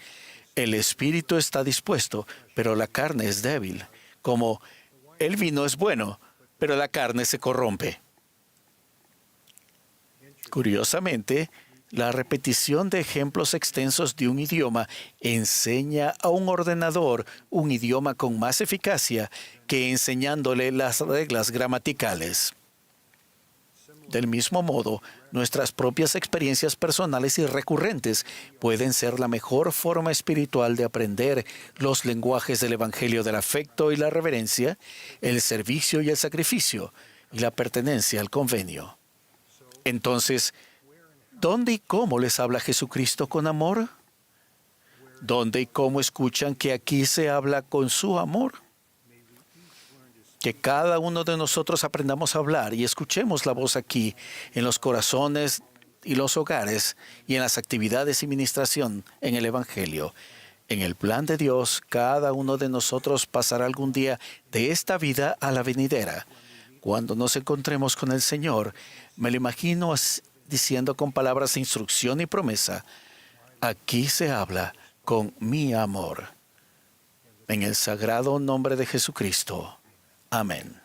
«El espíritu está dispuesto, pero la carne es débil», como «El vino es bueno, pero la carne se corrompe». Curiosamente, la repetición de ejemplos extensos de un idioma enseña a un ordenador un idioma con más eficacia que enseñándole las reglas gramaticales. Del mismo modo, nuestras propias experiencias personales y recurrentes pueden ser la mejor forma espiritual de aprender los lenguajes del Evangelio del afecto y la reverencia, el servicio y el sacrificio, y la pertenencia al convenio. Entonces, ¿dónde y cómo les habla Jesucristo con amor? ¿Dónde y cómo escuchan que aquí se habla con su amor? Que cada uno de nosotros aprendamos a hablar y escuchemos la voz aquí, en los corazones y los hogares, y en las actividades y ministración en el Evangelio. En el plan de Dios, cada uno de nosotros pasará algún día de esta vida a la venidera. Cuando nos encontremos con el Señor, me lo imagino diciendo con palabras de instrucción y promesa, aquí se habla con mi amor. En el sagrado nombre de Jesucristo. Amén.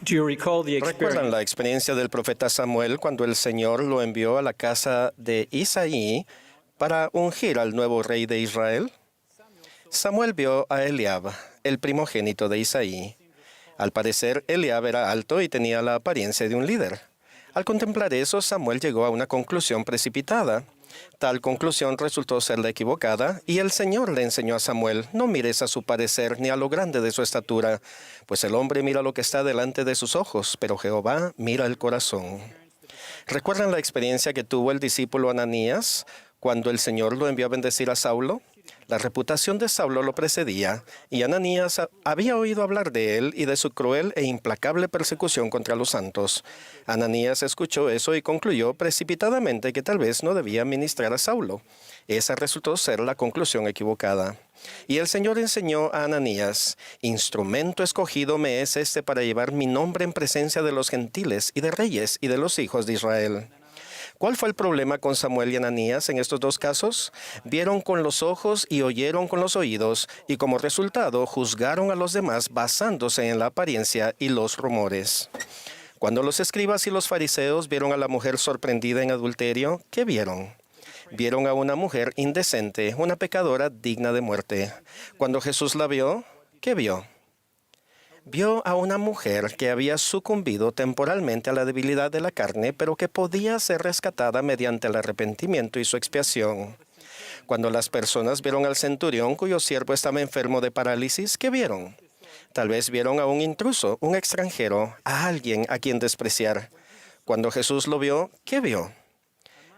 ¿Recuerdan la experiencia del profeta Samuel cuando el Señor lo envió a la casa de Isaí para ungir al nuevo rey de Israel? Samuel vio a Eliab, el primogénito de Isaí. Al parecer, Eliab era alto y tenía la apariencia de un líder. Al contemplar eso, Samuel llegó a una conclusión precipitada. Tal conclusión resultó ser la equivocada, y el Señor le enseñó a Samuel, no mires a su parecer ni a lo grande de su estatura, pues el hombre mira lo que está delante de sus ojos, pero Jehová mira el corazón. ¿Recuerdan la experiencia que tuvo el discípulo Ananías cuando el Señor lo envió a bendecir a Saulo? La reputación de Saulo lo precedía, y Ananías había oído hablar de él y de su cruel e implacable persecución contra los santos. Ananías escuchó eso y concluyó precipitadamente que tal vez no debía ministrar a Saulo. Esa resultó ser la conclusión equivocada. Y el Señor enseñó a Ananías, instrumento escogido me es este para llevar mi nombre en presencia de los gentiles y de reyes y de los hijos de Israel. ¿Cuál fue el problema con Samuel y Ananías en estos dos casos? Vieron con los ojos y oyeron con los oídos, y como resultado juzgaron a los demás basándose en la apariencia y los rumores. Cuando los escribas y los fariseos vieron a la mujer sorprendida en adulterio, ¿qué vieron? Vieron a una mujer indecente, una pecadora digna de muerte. Cuando Jesús la vio, ¿qué vio? Vio a una mujer que había sucumbido temporalmente a la debilidad de la carne, pero que podía ser rescatada mediante el arrepentimiento y su expiación. Cuando las personas vieron al centurión cuyo siervo estaba enfermo de parálisis, ¿qué vieron? Tal vez vieron a un intruso, un extranjero, a alguien a quien despreciar. Cuando Jesús lo vio, ¿qué vio?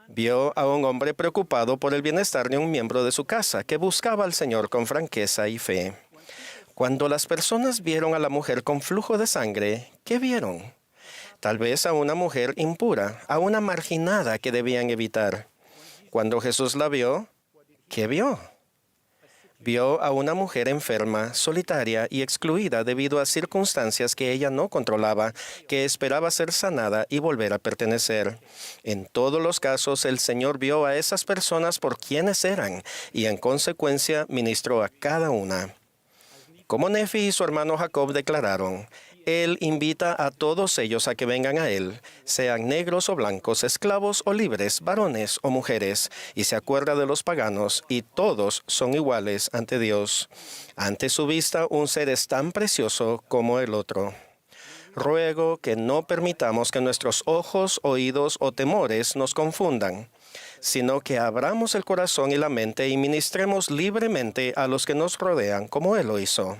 Vio a un hombre preocupado por el bienestar de un miembro de su casa, que buscaba al Señor con franqueza y fe. Cuando las personas vieron a la mujer con flujo de sangre, ¿qué vieron? Tal vez a una mujer impura, a una marginada que debían evitar. Cuando Jesús la vio, ¿qué vio? Vio a una mujer enferma, solitaria y excluida debido a circunstancias que ella no controlaba, que esperaba ser sanada y volver a pertenecer. En todos los casos, el Señor vio a esas personas por quienes eran y en consecuencia ministró a cada una. Como Nefi y su hermano Jacob declararon, Él invita a todos ellos a que vengan a Él, sean negros o blancos, esclavos o libres, varones o mujeres, y se acuerda de los paganos, y todos son iguales ante Dios. Ante su vista, un ser es tan precioso como el otro. Ruego que no permitamos que nuestros ojos, oídos o temores nos confundan, sino que abramos el corazón y la mente y ministremos libremente a los que nos rodean, como Él lo hizo.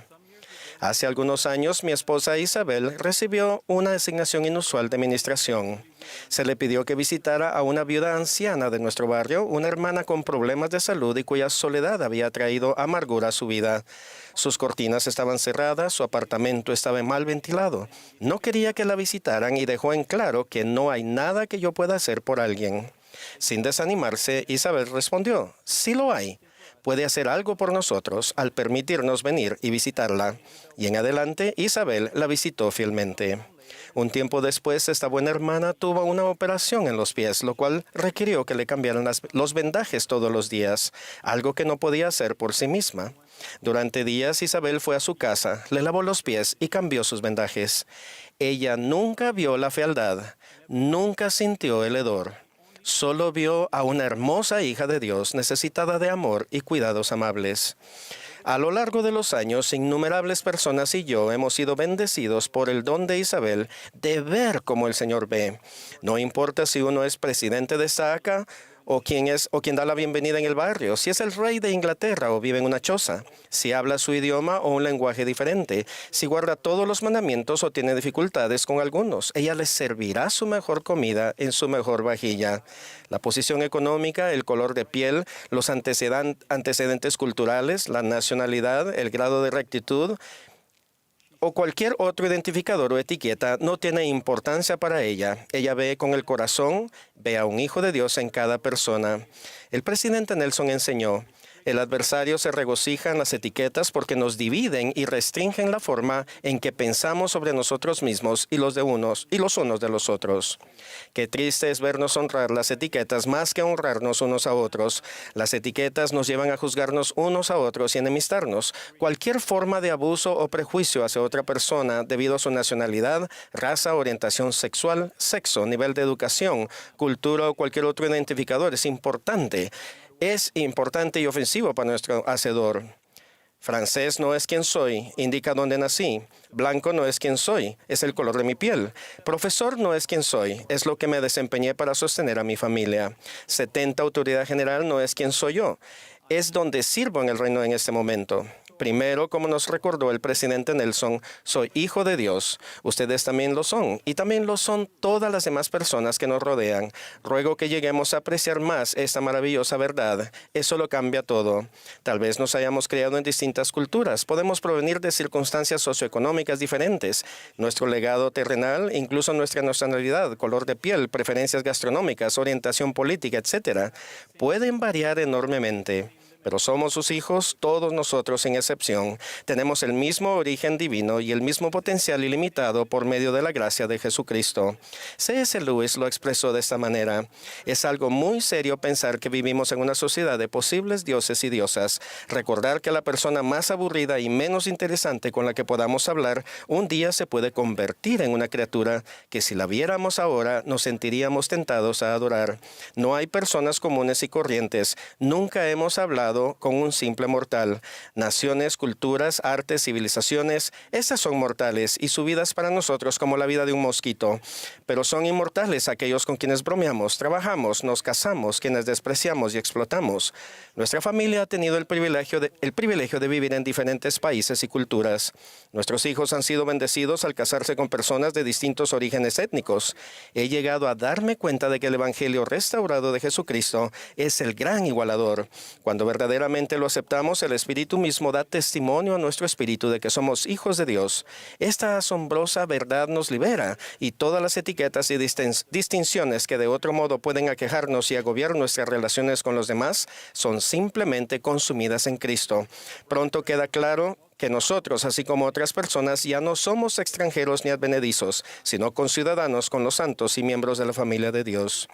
Hace algunos años, mi esposa Isabel recibió una asignación inusual de administración. Se le pidió que visitara a una viuda anciana de nuestro barrio, una hermana con problemas de salud y cuya soledad había traído amargura a su vida. Sus cortinas estaban cerradas, su apartamento estaba mal ventilado. No quería que la visitaran y dejó en claro que no hay nada que yo pueda hacer por alguien. Sin desanimarse, Isabel respondió, sí lo hay. Puede hacer algo por nosotros al permitirnos venir y visitarla. Y en adelante, Isabel la visitó fielmente. Un tiempo después, esta buena hermana tuvo una operación en los pies, lo cual requirió que le cambiaran los vendajes todos los días, algo que no podía hacer por sí misma. Durante días, Isabel fue a su casa, le lavó los pies y cambió sus vendajes. Ella nunca vio la fealdad, nunca sintió el hedor. Solo vio a una hermosa hija de Dios necesitada de amor y cuidados amables. A lo largo de los años, innumerables personas y yo hemos sido bendecidos por el don de Isabel de ver como el Señor ve. No importa si uno es presidente de Saca o quien da la bienvenida en el barrio, si es el rey de Inglaterra o vive en una choza, si habla su idioma o un lenguaje diferente, si guarda todos los mandamientos o tiene dificultades con algunos. Ella les servirá su mejor comida en su mejor vajilla. La posición económica, el color de piel, los antecedentes culturales, la nacionalidad, el grado de rectitud o cualquier otro identificador o etiqueta no tiene importancia para ella. Ella ve con el corazón, ve a un hijo de Dios en cada persona. El presidente Nelson enseñó, el adversario se regocija en las etiquetas porque nos dividen y restringen la forma en que pensamos sobre nosotros mismos y los unos de los otros. Qué triste es vernos honrar las etiquetas más que honrarnos unos a otros. Las etiquetas nos llevan a juzgarnos unos a otros y enemistarnos. Cualquier forma de abuso o prejuicio hacia otra persona debido a su nacionalidad, raza, orientación sexual, sexo, nivel de educación, cultura o cualquier otro identificador es importante. Es importante y ofensivo para nuestro Hacedor. Francés no es quien soy, indica dónde nací. Blanco no es quien soy, es el color de mi piel. Profesor no es quien soy, es lo que me desempeñé para sostener a mi familia. 70 autoridad general no es quien soy yo, es donde sirvo en el reino en este momento. Primero, como nos recordó el presidente Nelson, soy hijo de Dios. Ustedes también lo son, y también lo son todas las demás personas que nos rodean. Ruego que lleguemos a apreciar más esta maravillosa verdad. Eso lo cambia todo. Tal vez nos hayamos criado en distintas culturas. Podemos provenir de circunstancias socioeconómicas diferentes. Nuestro legado terrenal, incluso nuestra nacionalidad, color de piel, preferencias gastronómicas, orientación política, etc., pueden variar enormemente. Pero somos sus hijos, todos nosotros sin excepción. Tenemos el mismo origen divino y el mismo potencial ilimitado por medio de la gracia de Jesucristo. C.S. Lewis lo expresó de esta manera. Es algo muy serio pensar que vivimos en una sociedad de posibles dioses y diosas. Recordar que la persona más aburrida y menos interesante con la que podamos hablar un día se puede convertir en una criatura que si la viéramos ahora nos sentiríamos tentados a adorar. No hay personas comunes y corrientes. Nunca hemos hablado con un simple mortal. Naciones, culturas, artes, civilizaciones, estas son mortales y su vida es para nosotros como la vida de un mosquito. Pero son inmortales aquellos con quienes bromeamos, trabajamos, nos casamos, quienes despreciamos y explotamos. Nuestra familia ha tenido el privilegio de vivir en diferentes países y culturas. Nuestros hijos han sido bendecidos al casarse con personas de distintos orígenes étnicos. He llegado a darme cuenta de que el Evangelio restaurado de Jesucristo es el gran igualador. Cuando verdaderamente lo aceptamos, el Espíritu mismo da testimonio a nuestro espíritu de que somos hijos de Dios. Esta asombrosa verdad nos libera y todas las etiquetas y distinciones que de otro modo pueden aquejarnos y agobiar nuestras relaciones con los demás son simplemente consumidas en Cristo. Pronto queda claro que nosotros, así como otras personas, ya no somos extranjeros ni advenedizos, sino conciudadanos con los santos y miembros de la familia de Dios.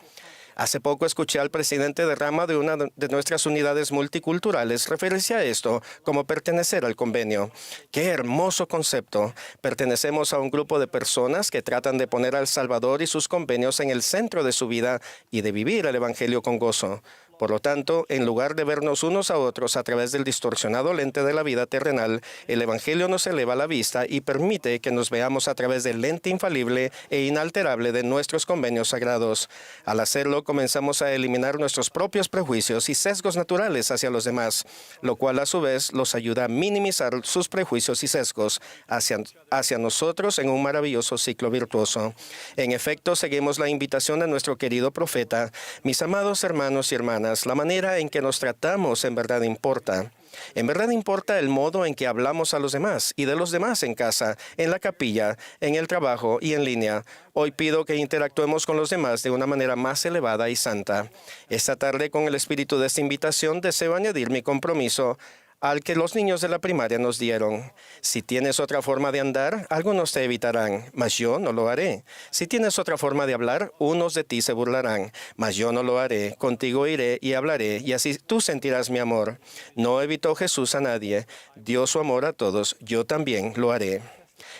Hace poco escuché al presidente de rama de una de nuestras unidades multiculturales referirse a esto como pertenecer al convenio. ¡Qué hermoso concepto! Pertenecemos a un grupo de personas que tratan de poner al Salvador y sus convenios en el centro de su vida y de vivir el Evangelio con gozo. Por lo tanto, en lugar de vernos unos a otros a través del distorsionado lente de la vida terrenal, el Evangelio nos eleva la vista y permite que nos veamos a través del lente infalible e inalterable de nuestros convenios sagrados. Al hacerlo, comenzamos a eliminar nuestros propios prejuicios y sesgos naturales hacia los demás, lo cual a su vez los ayuda a minimizar sus prejuicios y sesgos hacia nosotros en un maravilloso ciclo virtuoso. En efecto, seguimos la invitación de nuestro querido profeta. Mis amados hermanos y hermanas, la manera en que nos tratamos en verdad importa. En verdad importa el modo en que hablamos a los demás y de los demás en casa, en la capilla, en el trabajo y en línea. Hoy pido que interactuemos con los demás de una manera más elevada y santa. Esta tarde, con el espíritu de esta invitación, deseo añadir mi compromiso al que los niños de la primaria nos dieron. Si tienes otra forma de andar, algunos te evitarán, mas yo no lo haré. Si tienes otra forma de hablar, unos de ti se burlarán, mas yo no lo haré. Contigo iré y hablaré, y así tú sentirás mi amor. No evitó Jesús a nadie, dio su amor a todos, yo también lo haré.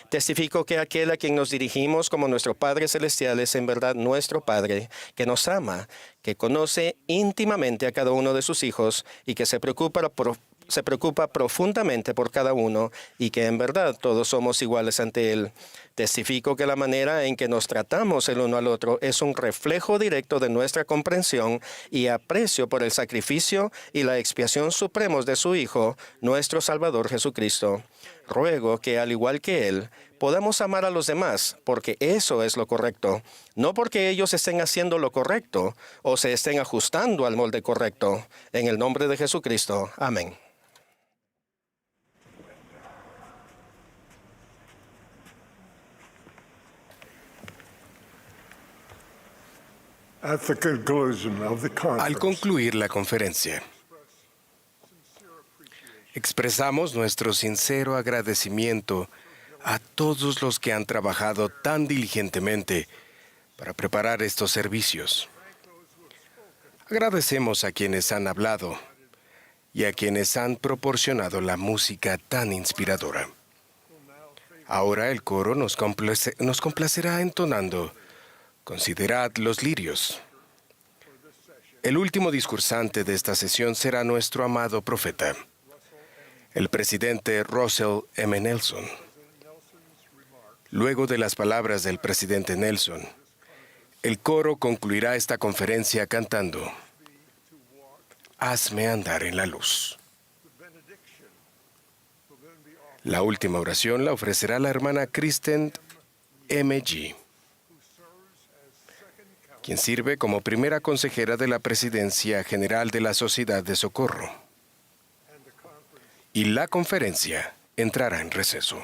Testifico que aquel a quien nos dirigimos como nuestro Padre Celestial es en verdad nuestro Padre, que nos ama, que conoce íntimamente a cada uno de sus hijos y que se preocupa profundamente por cada uno y que en verdad todos somos iguales ante Él. Testifico que la manera en que nos tratamos el uno al otro es un reflejo directo de nuestra comprensión y aprecio por el sacrificio y la expiación supremos de su Hijo, nuestro Salvador Jesucristo. Ruego que, al igual que Él, podamos amar a los demás, porque eso es lo correcto, no porque ellos estén haciendo lo correcto o se estén ajustando al molde correcto. En el nombre de Jesucristo. Amén. At the conclusion of the Al conference, concluir la conferencia, expresamos nuestro sincero agradecimiento a todos los que han trabajado tan diligentemente para preparar estos servicios. Agradecemos a quienes han hablado y a quienes han proporcionado la música tan inspiradora. Ahora el coro nos complacerá entonando "Considerad los lirios". El último discursante de esta sesión será nuestro amado profeta, el presidente Russell M. Nelson. Luego de las palabras del presidente Nelson, el coro concluirá esta conferencia cantando "Hazme andar en la luz". La última oración la ofrecerá la hermana Kristen M.G., quien sirve como primera consejera de la Presidencia General de la Sociedad de Socorro. Y la conferencia entrará en receso.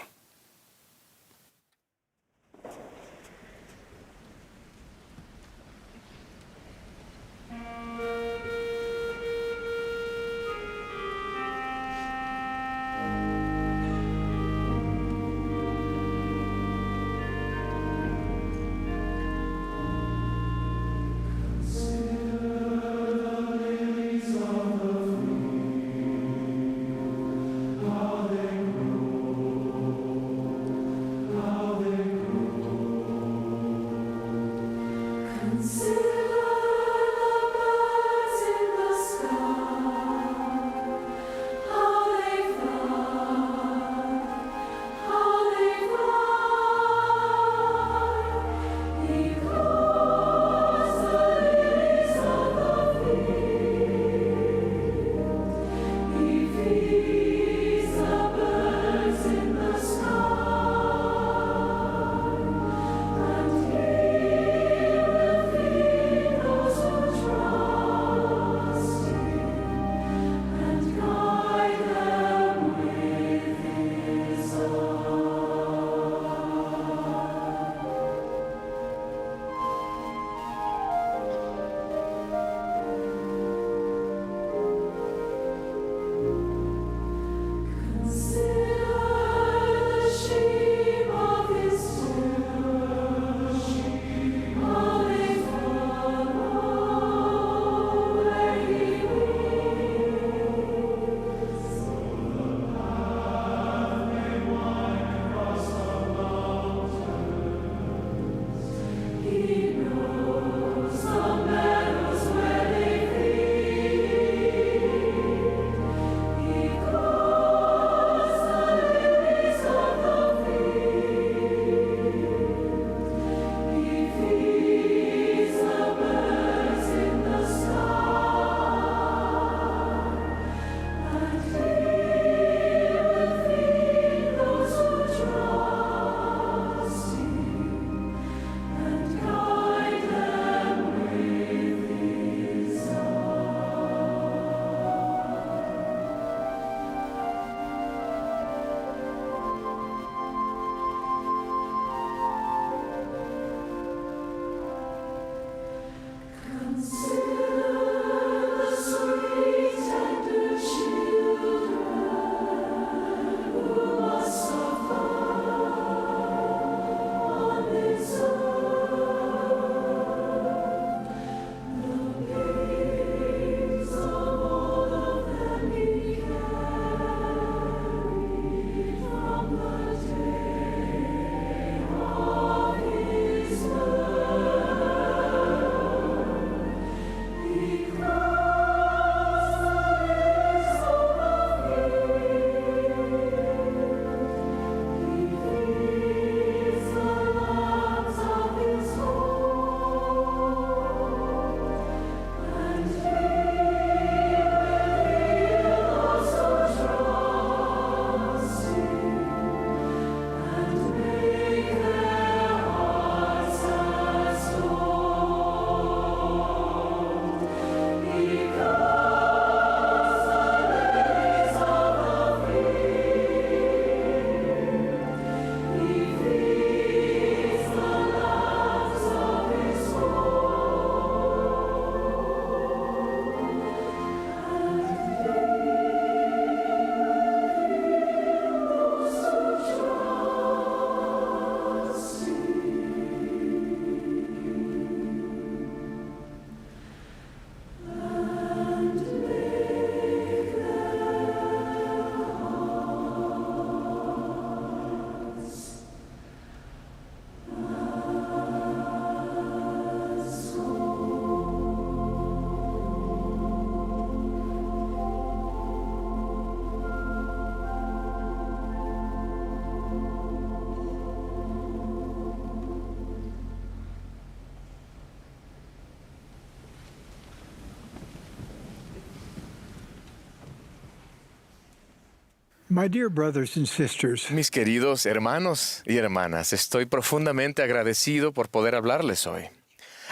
My dear brothers and sisters, Mis queridos hermanos y hermanas, estoy profundamente agradecido por poder hablarles hoy.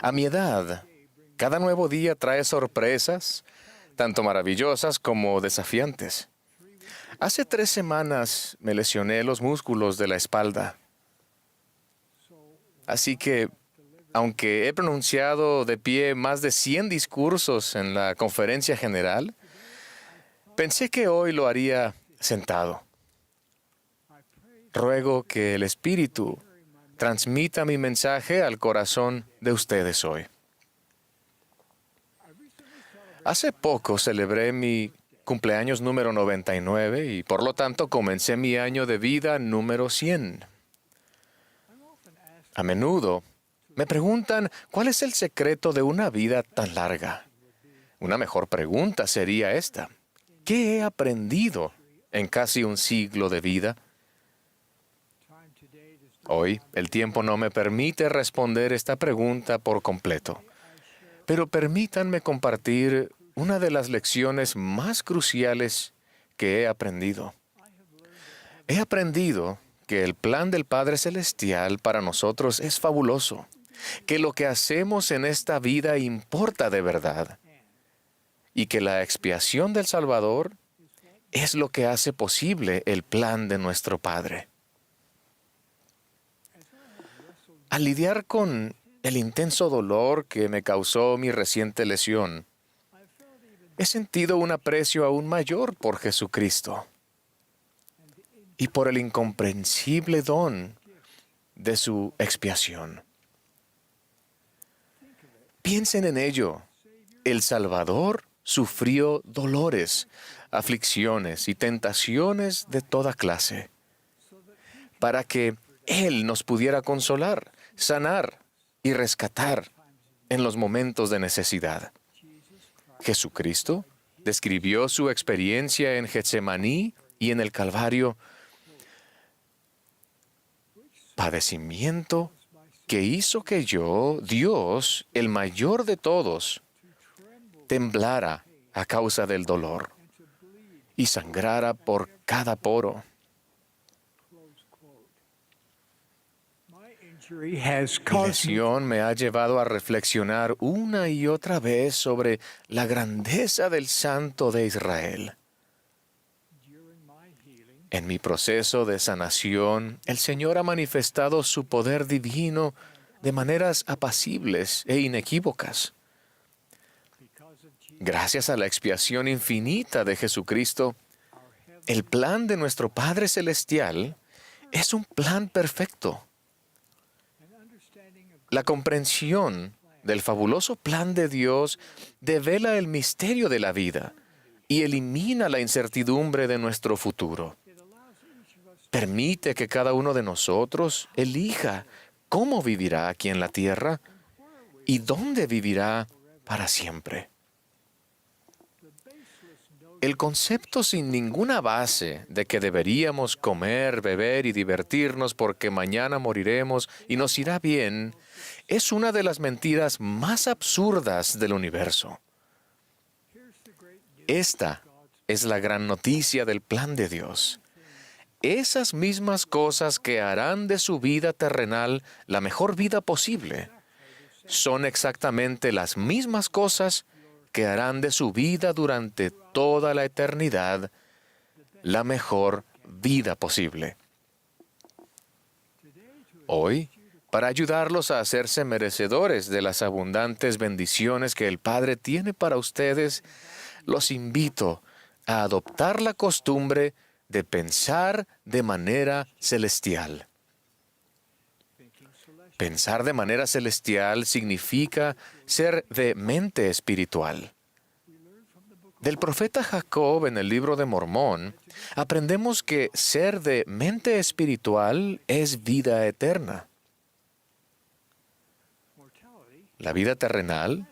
A mi edad, cada nuevo día trae sorpresas, tanto maravillosas como desafiantes. Hace 3 semanas me lesioné los músculos de la espalda. Así que, aunque he pronunciado de pie más de 100 discursos en la conferencia general, pensé que hoy lo haría sentado. Ruego que el Espíritu transmita mi mensaje al corazón de ustedes hoy. Hace poco celebré mi cumpleaños número 99 y por lo tanto comencé mi año de vida número 100. A menudo me preguntan cuál es el secreto de una vida tan larga. Una mejor pregunta sería esta: ¿qué he aprendido en casi un siglo de vida? Hoy, el tiempo no me permite responder esta pregunta por completo, pero permítanme compartir una de las lecciones más cruciales que he aprendido. He aprendido que el plan del Padre Celestial para nosotros es fabuloso, que lo que hacemos en esta vida importa de verdad, y que la expiación del Salvador es lo que hace posible el plan de nuestro Padre. Al lidiar con el intenso dolor que me causó mi reciente lesión, he sentido un aprecio aún mayor por Jesucristo y por el incomprensible don de su expiación. Piensen en ello. El Salvador sufrió dolores, aflicciones y tentaciones de toda clase para que Él nos pudiera consolar, sanar y rescatar en los momentos de necesidad. Jesucristo describió su experiencia en Getsemaní y en el Calvario: padecimiento que hizo que yo, Dios, el mayor de todos, temblara a causa del dolor y sangrara por cada poro. Mi lesión me ha llevado a reflexionar una y otra vez sobre la grandeza del Santo de Israel. En mi proceso de sanación, el Señor ha manifestado su poder divino de maneras apacibles e inequívocas. Gracias a la expiación infinita de Jesucristo, el plan de nuestro Padre Celestial es un plan perfecto. La comprensión del fabuloso plan de Dios devela el misterio de la vida y elimina la incertidumbre de nuestro futuro. Permite que cada uno de nosotros elija cómo vivirá aquí en la tierra y dónde vivirá para siempre. El concepto sin ninguna base de que deberíamos comer, beber y divertirnos porque mañana moriremos y nos irá bien es una de las mentiras más absurdas del universo. Esta es la gran noticia del plan de Dios. Esas mismas cosas que harán de su vida terrenal la mejor vida posible son exactamente las mismas cosas que harán de su vida durante toda la eternidad la mejor vida posible. Hoy, para ayudarlos a hacerse merecedores de las abundantes bendiciones que el Padre tiene para ustedes, los invito a adoptar la costumbre de pensar de manera celestial. Pensar de manera celestial significa ser de mente espiritual. Del profeta Jacob en el libro de Mormón, aprendemos que ser de mente espiritual es vida eterna. La vida terrenal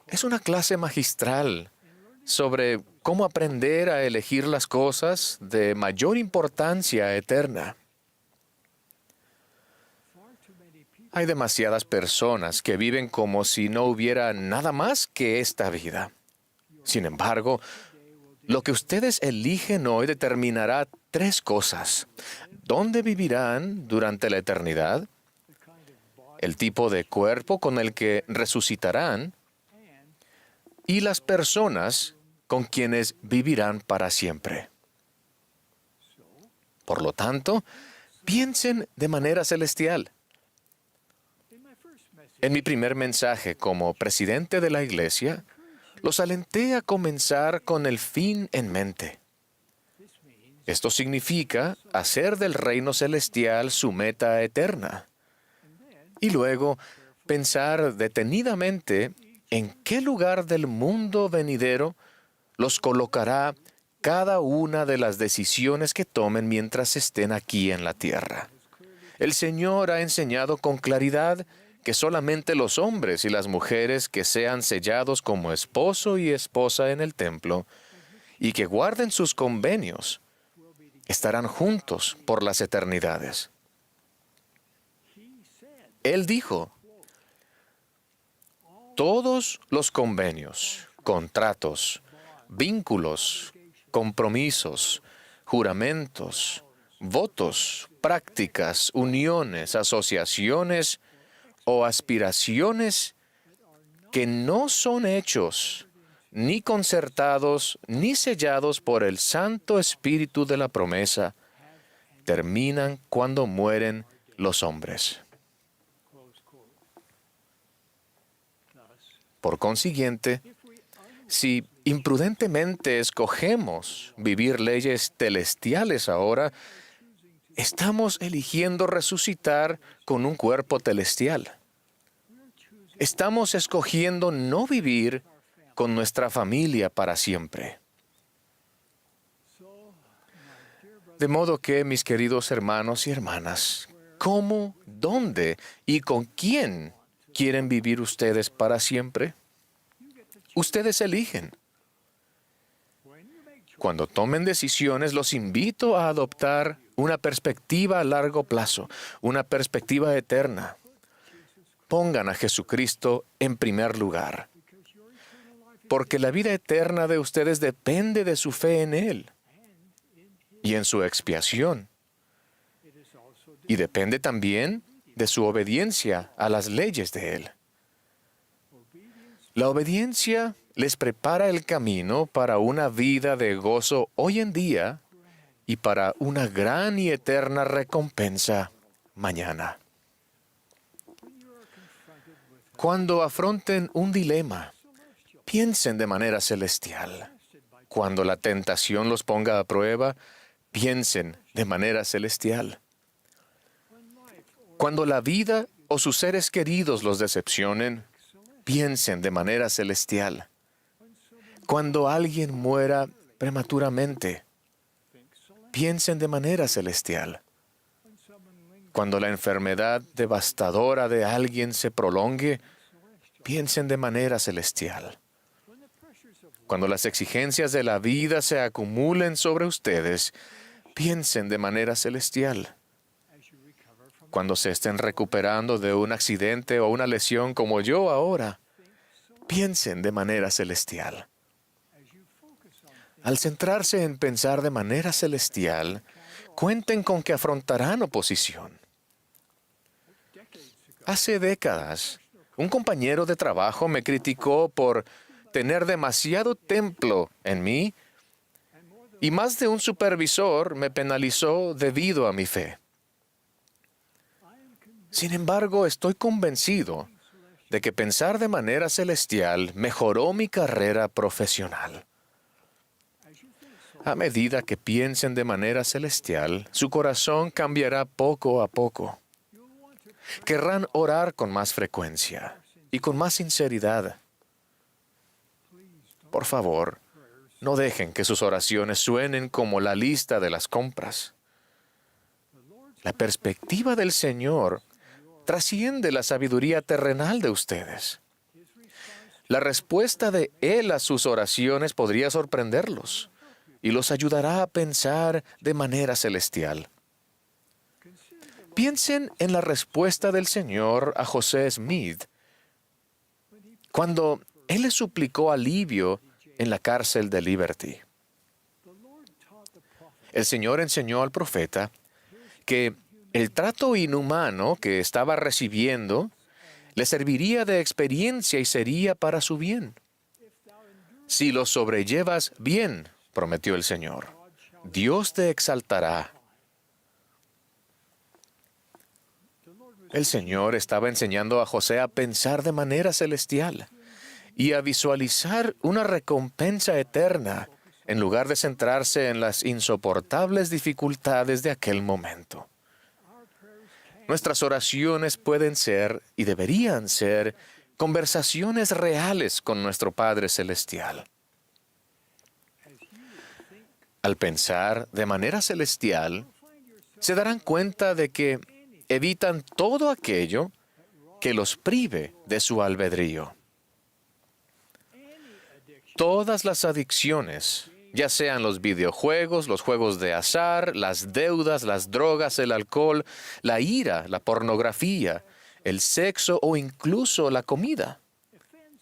es una clase magistral sobre cómo aprender a elegir las cosas de mayor importancia eterna. Hay demasiadas personas que viven como si no hubiera nada más que esta vida. Sin embargo, lo que ustedes eligen hoy determinará 3 cosas: dónde vivirán durante la eternidad, el tipo de cuerpo con el que resucitarán y las personas con quienes vivirán para siempre. Por lo tanto, piensen de manera celestial. En mi primer mensaje como presidente de la Iglesia, los alenté a comenzar con el fin en mente. Esto significa hacer del reino celestial su meta eterna. Y luego, pensar detenidamente en qué lugar del mundo venidero los colocará cada una de las decisiones que tomen mientras estén aquí en la tierra. El Señor ha enseñado con claridad que solamente los hombres y las mujeres que sean sellados como esposo y esposa en el templo y que guarden sus convenios estarán juntos por las eternidades. Él dijo, todos los convenios, contratos, vínculos, compromisos, juramentos, votos, prácticas, uniones, asociaciones o aspiraciones que no son hechos, ni concertados, ni sellados por el Santo Espíritu de la promesa, terminan cuando mueren los hombres. Por consiguiente, si imprudentemente escogemos vivir leyes celestiales ahora, estamos eligiendo resucitar con un cuerpo celestial. Estamos escogiendo no vivir con nuestra familia para siempre. De modo que, mis queridos hermanos y hermanas, ¿cómo, dónde y con quién quieren vivir ustedes para siempre? Ustedes eligen. Cuando tomen decisiones, los invito a adoptar una perspectiva a largo plazo, una perspectiva eterna. Pongan a Jesucristo en primer lugar, porque la vida eterna de ustedes depende de su fe en Él y en su expiación. Y depende también de su obediencia a las leyes de Él. La obediencia les prepara el camino para una vida de gozo hoy en día y para una gran y eterna recompensa mañana. Cuando afronten un dilema, piensen de manera celestial. Cuando la tentación los ponga a prueba, piensen de manera celestial. Cuando la vida o sus seres queridos los decepcionen, piensen de manera celestial. Cuando alguien muera prematuramente, piensen de manera celestial. Cuando la enfermedad devastadora de alguien se prolongue, piensen de manera celestial. Cuando las exigencias de la vida se acumulen sobre ustedes, piensen de manera celestial. Cuando se estén recuperando de un accidente o una lesión como yo ahora, piensen de manera celestial. Al centrarse en pensar de manera celestial, cuenten con que afrontarán oposición. Hace décadas, un compañero de trabajo me criticó por tener demasiado templo en mí y más de un supervisor me penalizó debido a mi fe. Sin embargo, estoy convencido de que pensar de manera celestial mejoró mi carrera profesional. A medida que piensen de manera celestial, su corazón cambiará poco a poco. Querrán orar con más frecuencia y con más sinceridad. Por favor, no dejen que sus oraciones suenen como la lista de las compras. La perspectiva del Señor trasciende la sabiduría terrenal de ustedes. La respuesta de Él a sus oraciones podría sorprenderlos y los ayudará a pensar de manera celestial. Piensen en la respuesta del Señor a José Smith cuando Él le suplicó alivio en la cárcel de Liberty. el Señor enseñó al profeta que el trato inhumano que estaba recibiendo le serviría de experiencia y sería para su bien. Si lo sobrellevas bien, prometió el Señor, Dios te exaltará. El Señor estaba enseñando a José a pensar de manera celestial y a visualizar una recompensa eterna en lugar de centrarse en las insoportables dificultades de aquel momento. Nuestras oraciones pueden ser y deberían ser conversaciones reales con nuestro Padre Celestial. Al pensar de manera celestial, se darán cuenta de que evitan todo aquello que los prive de su albedrío. Todas las adicciones, ya sean los videojuegos, los juegos de azar, las deudas, las drogas, el alcohol, la ira, la pornografía, el sexo o incluso la comida,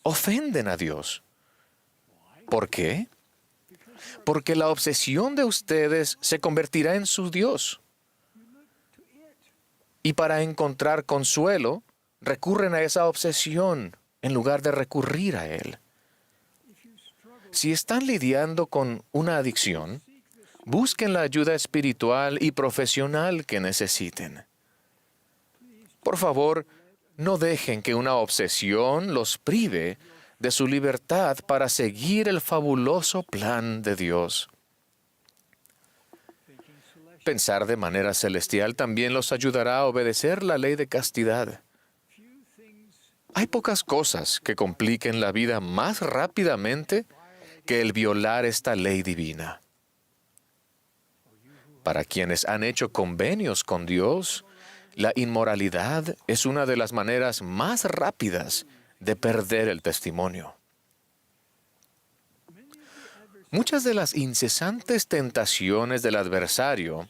ofenden a Dios. ¿Por qué? Porque la obsesión de ustedes se convertirá en su Dios. Y para encontrar consuelo, recurren a esa obsesión en lugar de recurrir a Él. Si están lidiando con una adicción, busquen la ayuda espiritual y profesional que necesiten. Por favor, no dejen que una obsesión los prive de su libertad para seguir el fabuloso plan de Dios. Pensar de manera celestial también los ayudará a obedecer la ley de castidad. Hay pocas cosas que compliquen la vida más rápidamente que el violar esta ley divina. Para quienes han hecho convenios con Dios, la inmoralidad es una de las maneras más rápidas de perder el testimonio. Muchas de las incesantes tentaciones del adversario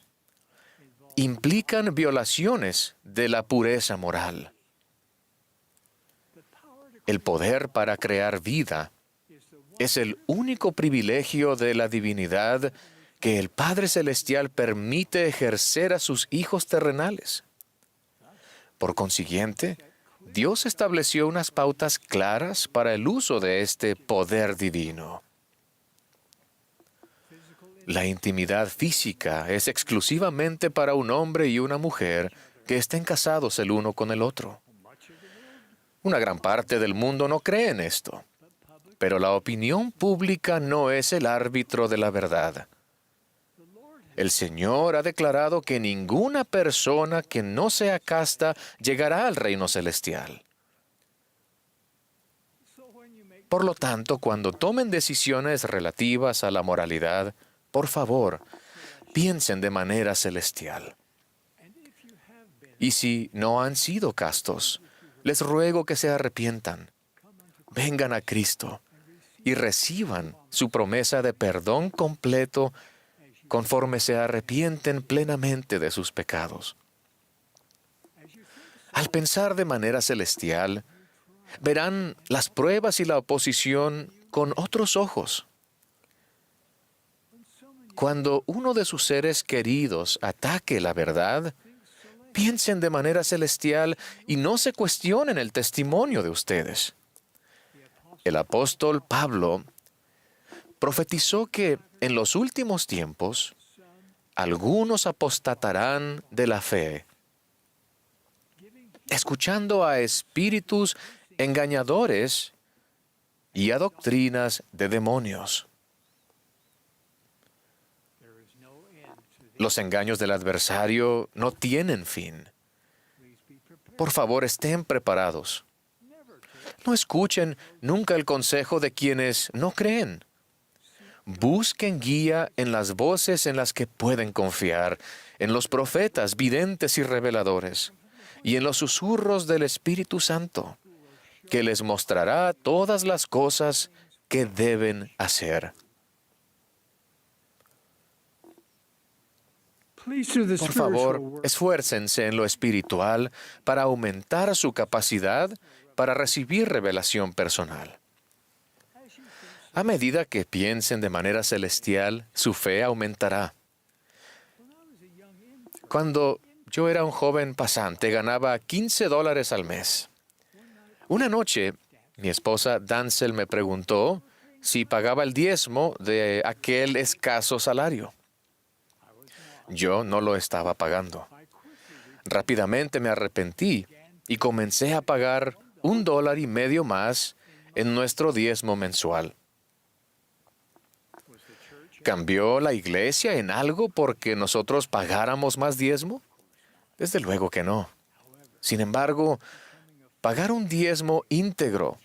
implican violaciones de la pureza moral. El poder para crear vida es el único privilegio de la divinidad que el Padre Celestial permite ejercer a sus hijos terrenales. Por consiguiente, Dios estableció unas pautas claras para el uso de este poder divino. La intimidad física es exclusivamente para un hombre y una mujer que estén casados el uno con el otro. Una gran parte del mundo no cree en esto, pero la opinión pública no es el árbitro de la verdad. El Señor ha declarado que ninguna persona que no sea casta llegará al reino celestial. Por lo tanto, cuando tomen decisiones relativas a la moralidad, por favor, piensen de manera celestial. Y si no han sido castos, les ruego que se arrepientan, vengan a Cristo y reciban su promesa de perdón completo conforme se arrepienten plenamente de sus pecados. Al pensar de manera celestial, verán las pruebas y la oposición con otros ojos. Cuando uno de sus seres queridos ataque la verdad, piensen de manera celestial y no se cuestionen el testimonio de ustedes. El apóstol Pablo profetizó que en los últimos tiempos algunos apostatarán de la fe, escuchando a espíritus engañadores y a doctrinas de demonios. Los engaños del adversario no tienen fin. Por favor, estén preparados. No escuchen nunca el consejo de quienes no creen. Busquen guía en las voces en las que pueden confiar, en los profetas, videntes y reveladores, y en los susurros del Espíritu Santo, que les mostrará todas las cosas que deben hacer. Por favor, esfuércense en lo espiritual para aumentar su capacidad para recibir revelación personal. A medida que piensen de manera celestial, su fe aumentará. Cuando yo era un joven pasante, ganaba $15 al mes. Una noche, mi esposa Dancel me preguntó si pagaba el diezmo de aquel escaso salario. Yo no lo estaba pagando. Rápidamente me arrepentí y comencé a pagar $1.50 más en nuestro diezmo mensual. ¿Cambió la iglesia en algo porque nosotros pagáramos más diezmo? Desde luego que no. Sin embargo, pagar un diezmo íntegro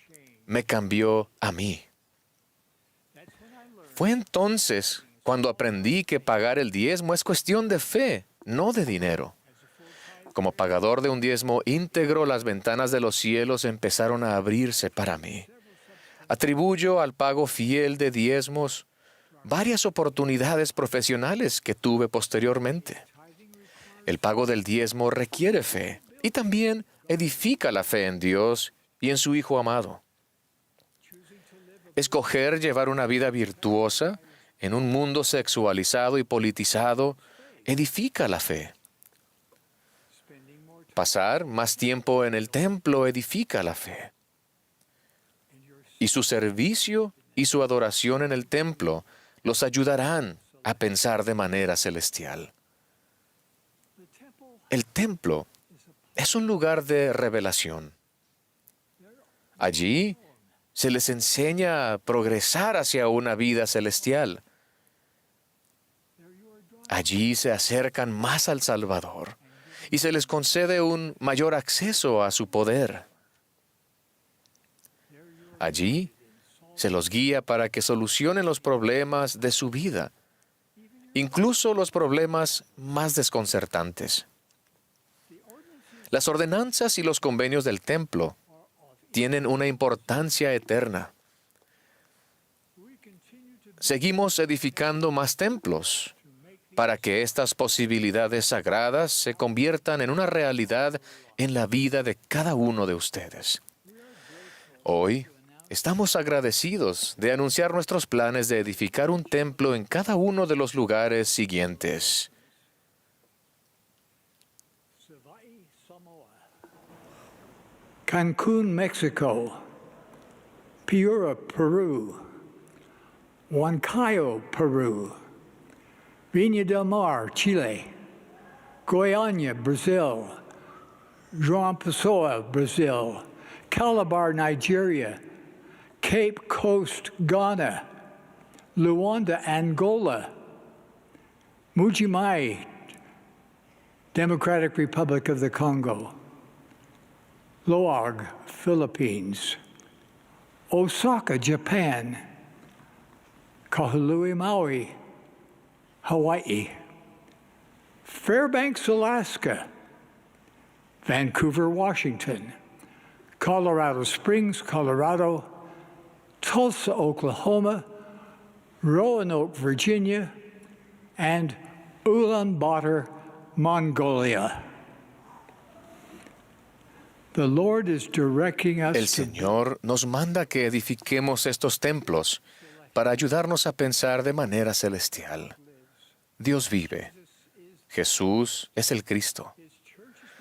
me cambió a mí. Fue entonces cuando aprendí que pagar el diezmo es cuestión de fe, no de dinero. Como pagador de un diezmo íntegro, las ventanas de los cielos empezaron a abrirse para mí. Atribuyo al pago fiel de diezmos varias oportunidades profesionales que tuve posteriormente. El pago del diezmo requiere fe y también edifica la fe en Dios y en su Hijo amado. Escoger llevar una vida virtuosa en un mundo sexualizado y politizado edifica la fe. Pasar más tiempo en el templo edifica la fe. Y su servicio y su adoración en el templo los ayudarán a pensar de manera celestial. El templo es un lugar de revelación. Allí se les enseña a progresar hacia una vida celestial. Allí se acercan más al Salvador y se les concede un mayor acceso a su poder. Allí se los guía para que solucionen los problemas de su vida, incluso los problemas más desconcertantes. Las ordenanzas y los convenios del templo tienen una importancia eterna. Seguimos edificando más templos para que estas posibilidades sagradas se conviertan en una realidad en la vida de cada uno de ustedes. Hoy estamos agradecidos de anunciar nuestros planes de edificar un templo en cada uno de los lugares siguientes. Cancún, Mexico. Piura, Perú. Huancayo, Perú. Viña del Mar, Chile. Goiânia, Brazil. João Pessoa, Brazil. Calabar, Nigeria. Cape Coast, Ghana. Luanda, Angola. Mujimai, Democratic Republic of the Congo. Loag, Philippines. Osaka, Japan. Kahului, Maui, Hawaii. Fairbanks, Alaska. Vancouver, Washington. Colorado Springs, Colorado. Tulsa, Oklahoma. Roanoke, Virginia. And Ulaanbaatar, Mongolia. The Lord is directing us El Señor nos manda que edifiquemos estos templos para ayudarnos a pensar de manera celestial. Dios vive. Jesús es el Cristo.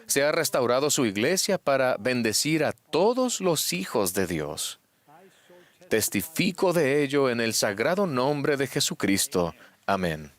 Se ha restaurado su iglesia para bendecir a todos los hijos de Dios. Testifico de ello en el sagrado nombre de Jesucristo. Amén.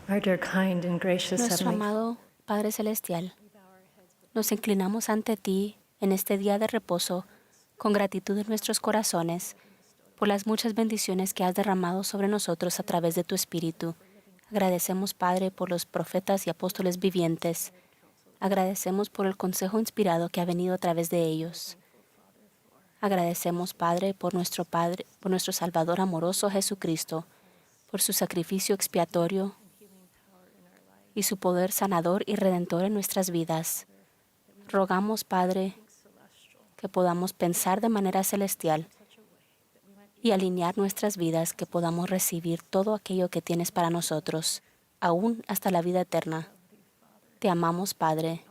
Our dear, kind, and gracious Nuestro Heavenly amado Padre Celestial, nos inclinamos ante ti en este día de reposo con gratitud en nuestros corazones por las muchas bendiciones que has derramado sobre nosotros a través de tu Espíritu. Agradecemos, Padre, por los profetas y apóstoles vivientes. Agradecemos por el consejo inspirado que ha venido a través de ellos. Agradecemos, Padre, por nuestro Salvador amoroso Jesucristo, por su sacrificio expiatorio y su poder sanador y redentor en nuestras vidas. Rogamos, Padre, que podamos pensar de manera celestial y alinear nuestras vidas, que podamos recibir todo aquello que tienes para nosotros, aún hasta la vida eterna. Te amamos, Padre.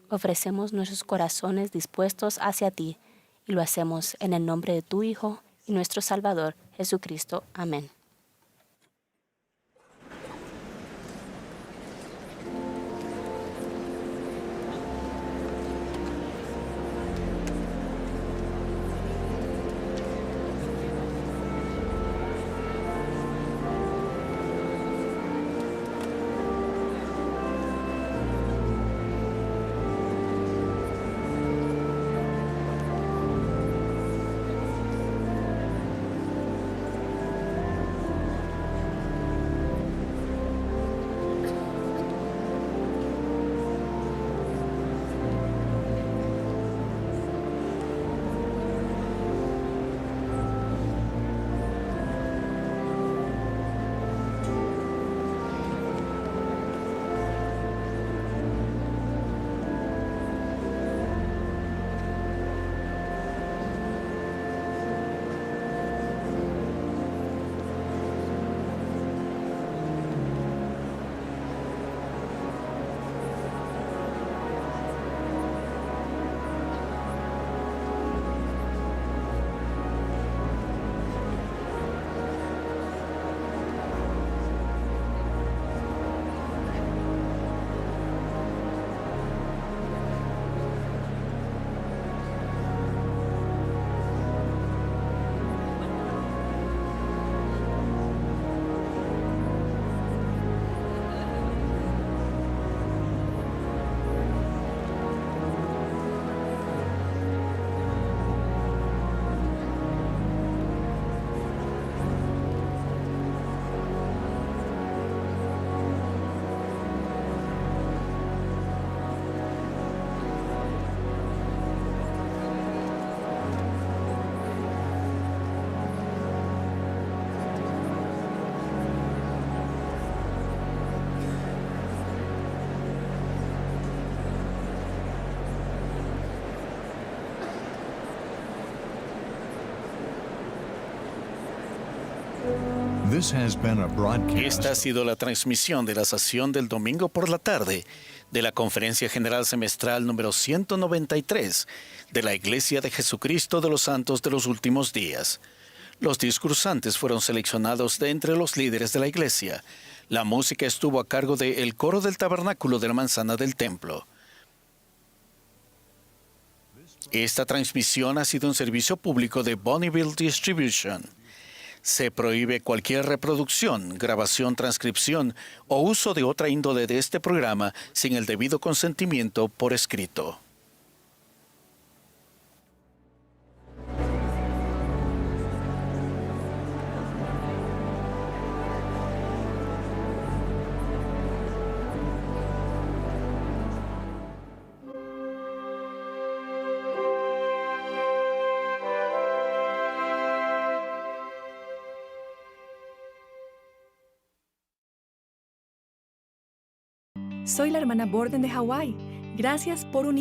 Ofrecemos nuestros corazones dispuestos hacia ti y lo hacemos en el nombre de tu Hijo y nuestro Salvador, Jesucristo. Amén. Esta ha sido la transmisión de la sesión del domingo por la tarde de la Conferencia General Semestral número 193 de la Iglesia de Jesucristo de los Santos de los Últimos Días. Los discursantes fueron seleccionados de entre los líderes de la Iglesia. La música estuvo a cargo de El Coro del Tabernáculo de la Manzana del Templo. Esta transmisión ha sido un servicio público de Bonneville Distribution. Se prohíbe cualquier reproducción, grabación, transcripción o uso de otra índole de este programa sin el debido consentimiento por escrito. Soy la hermana Borden de Hawái. Gracias por unirse.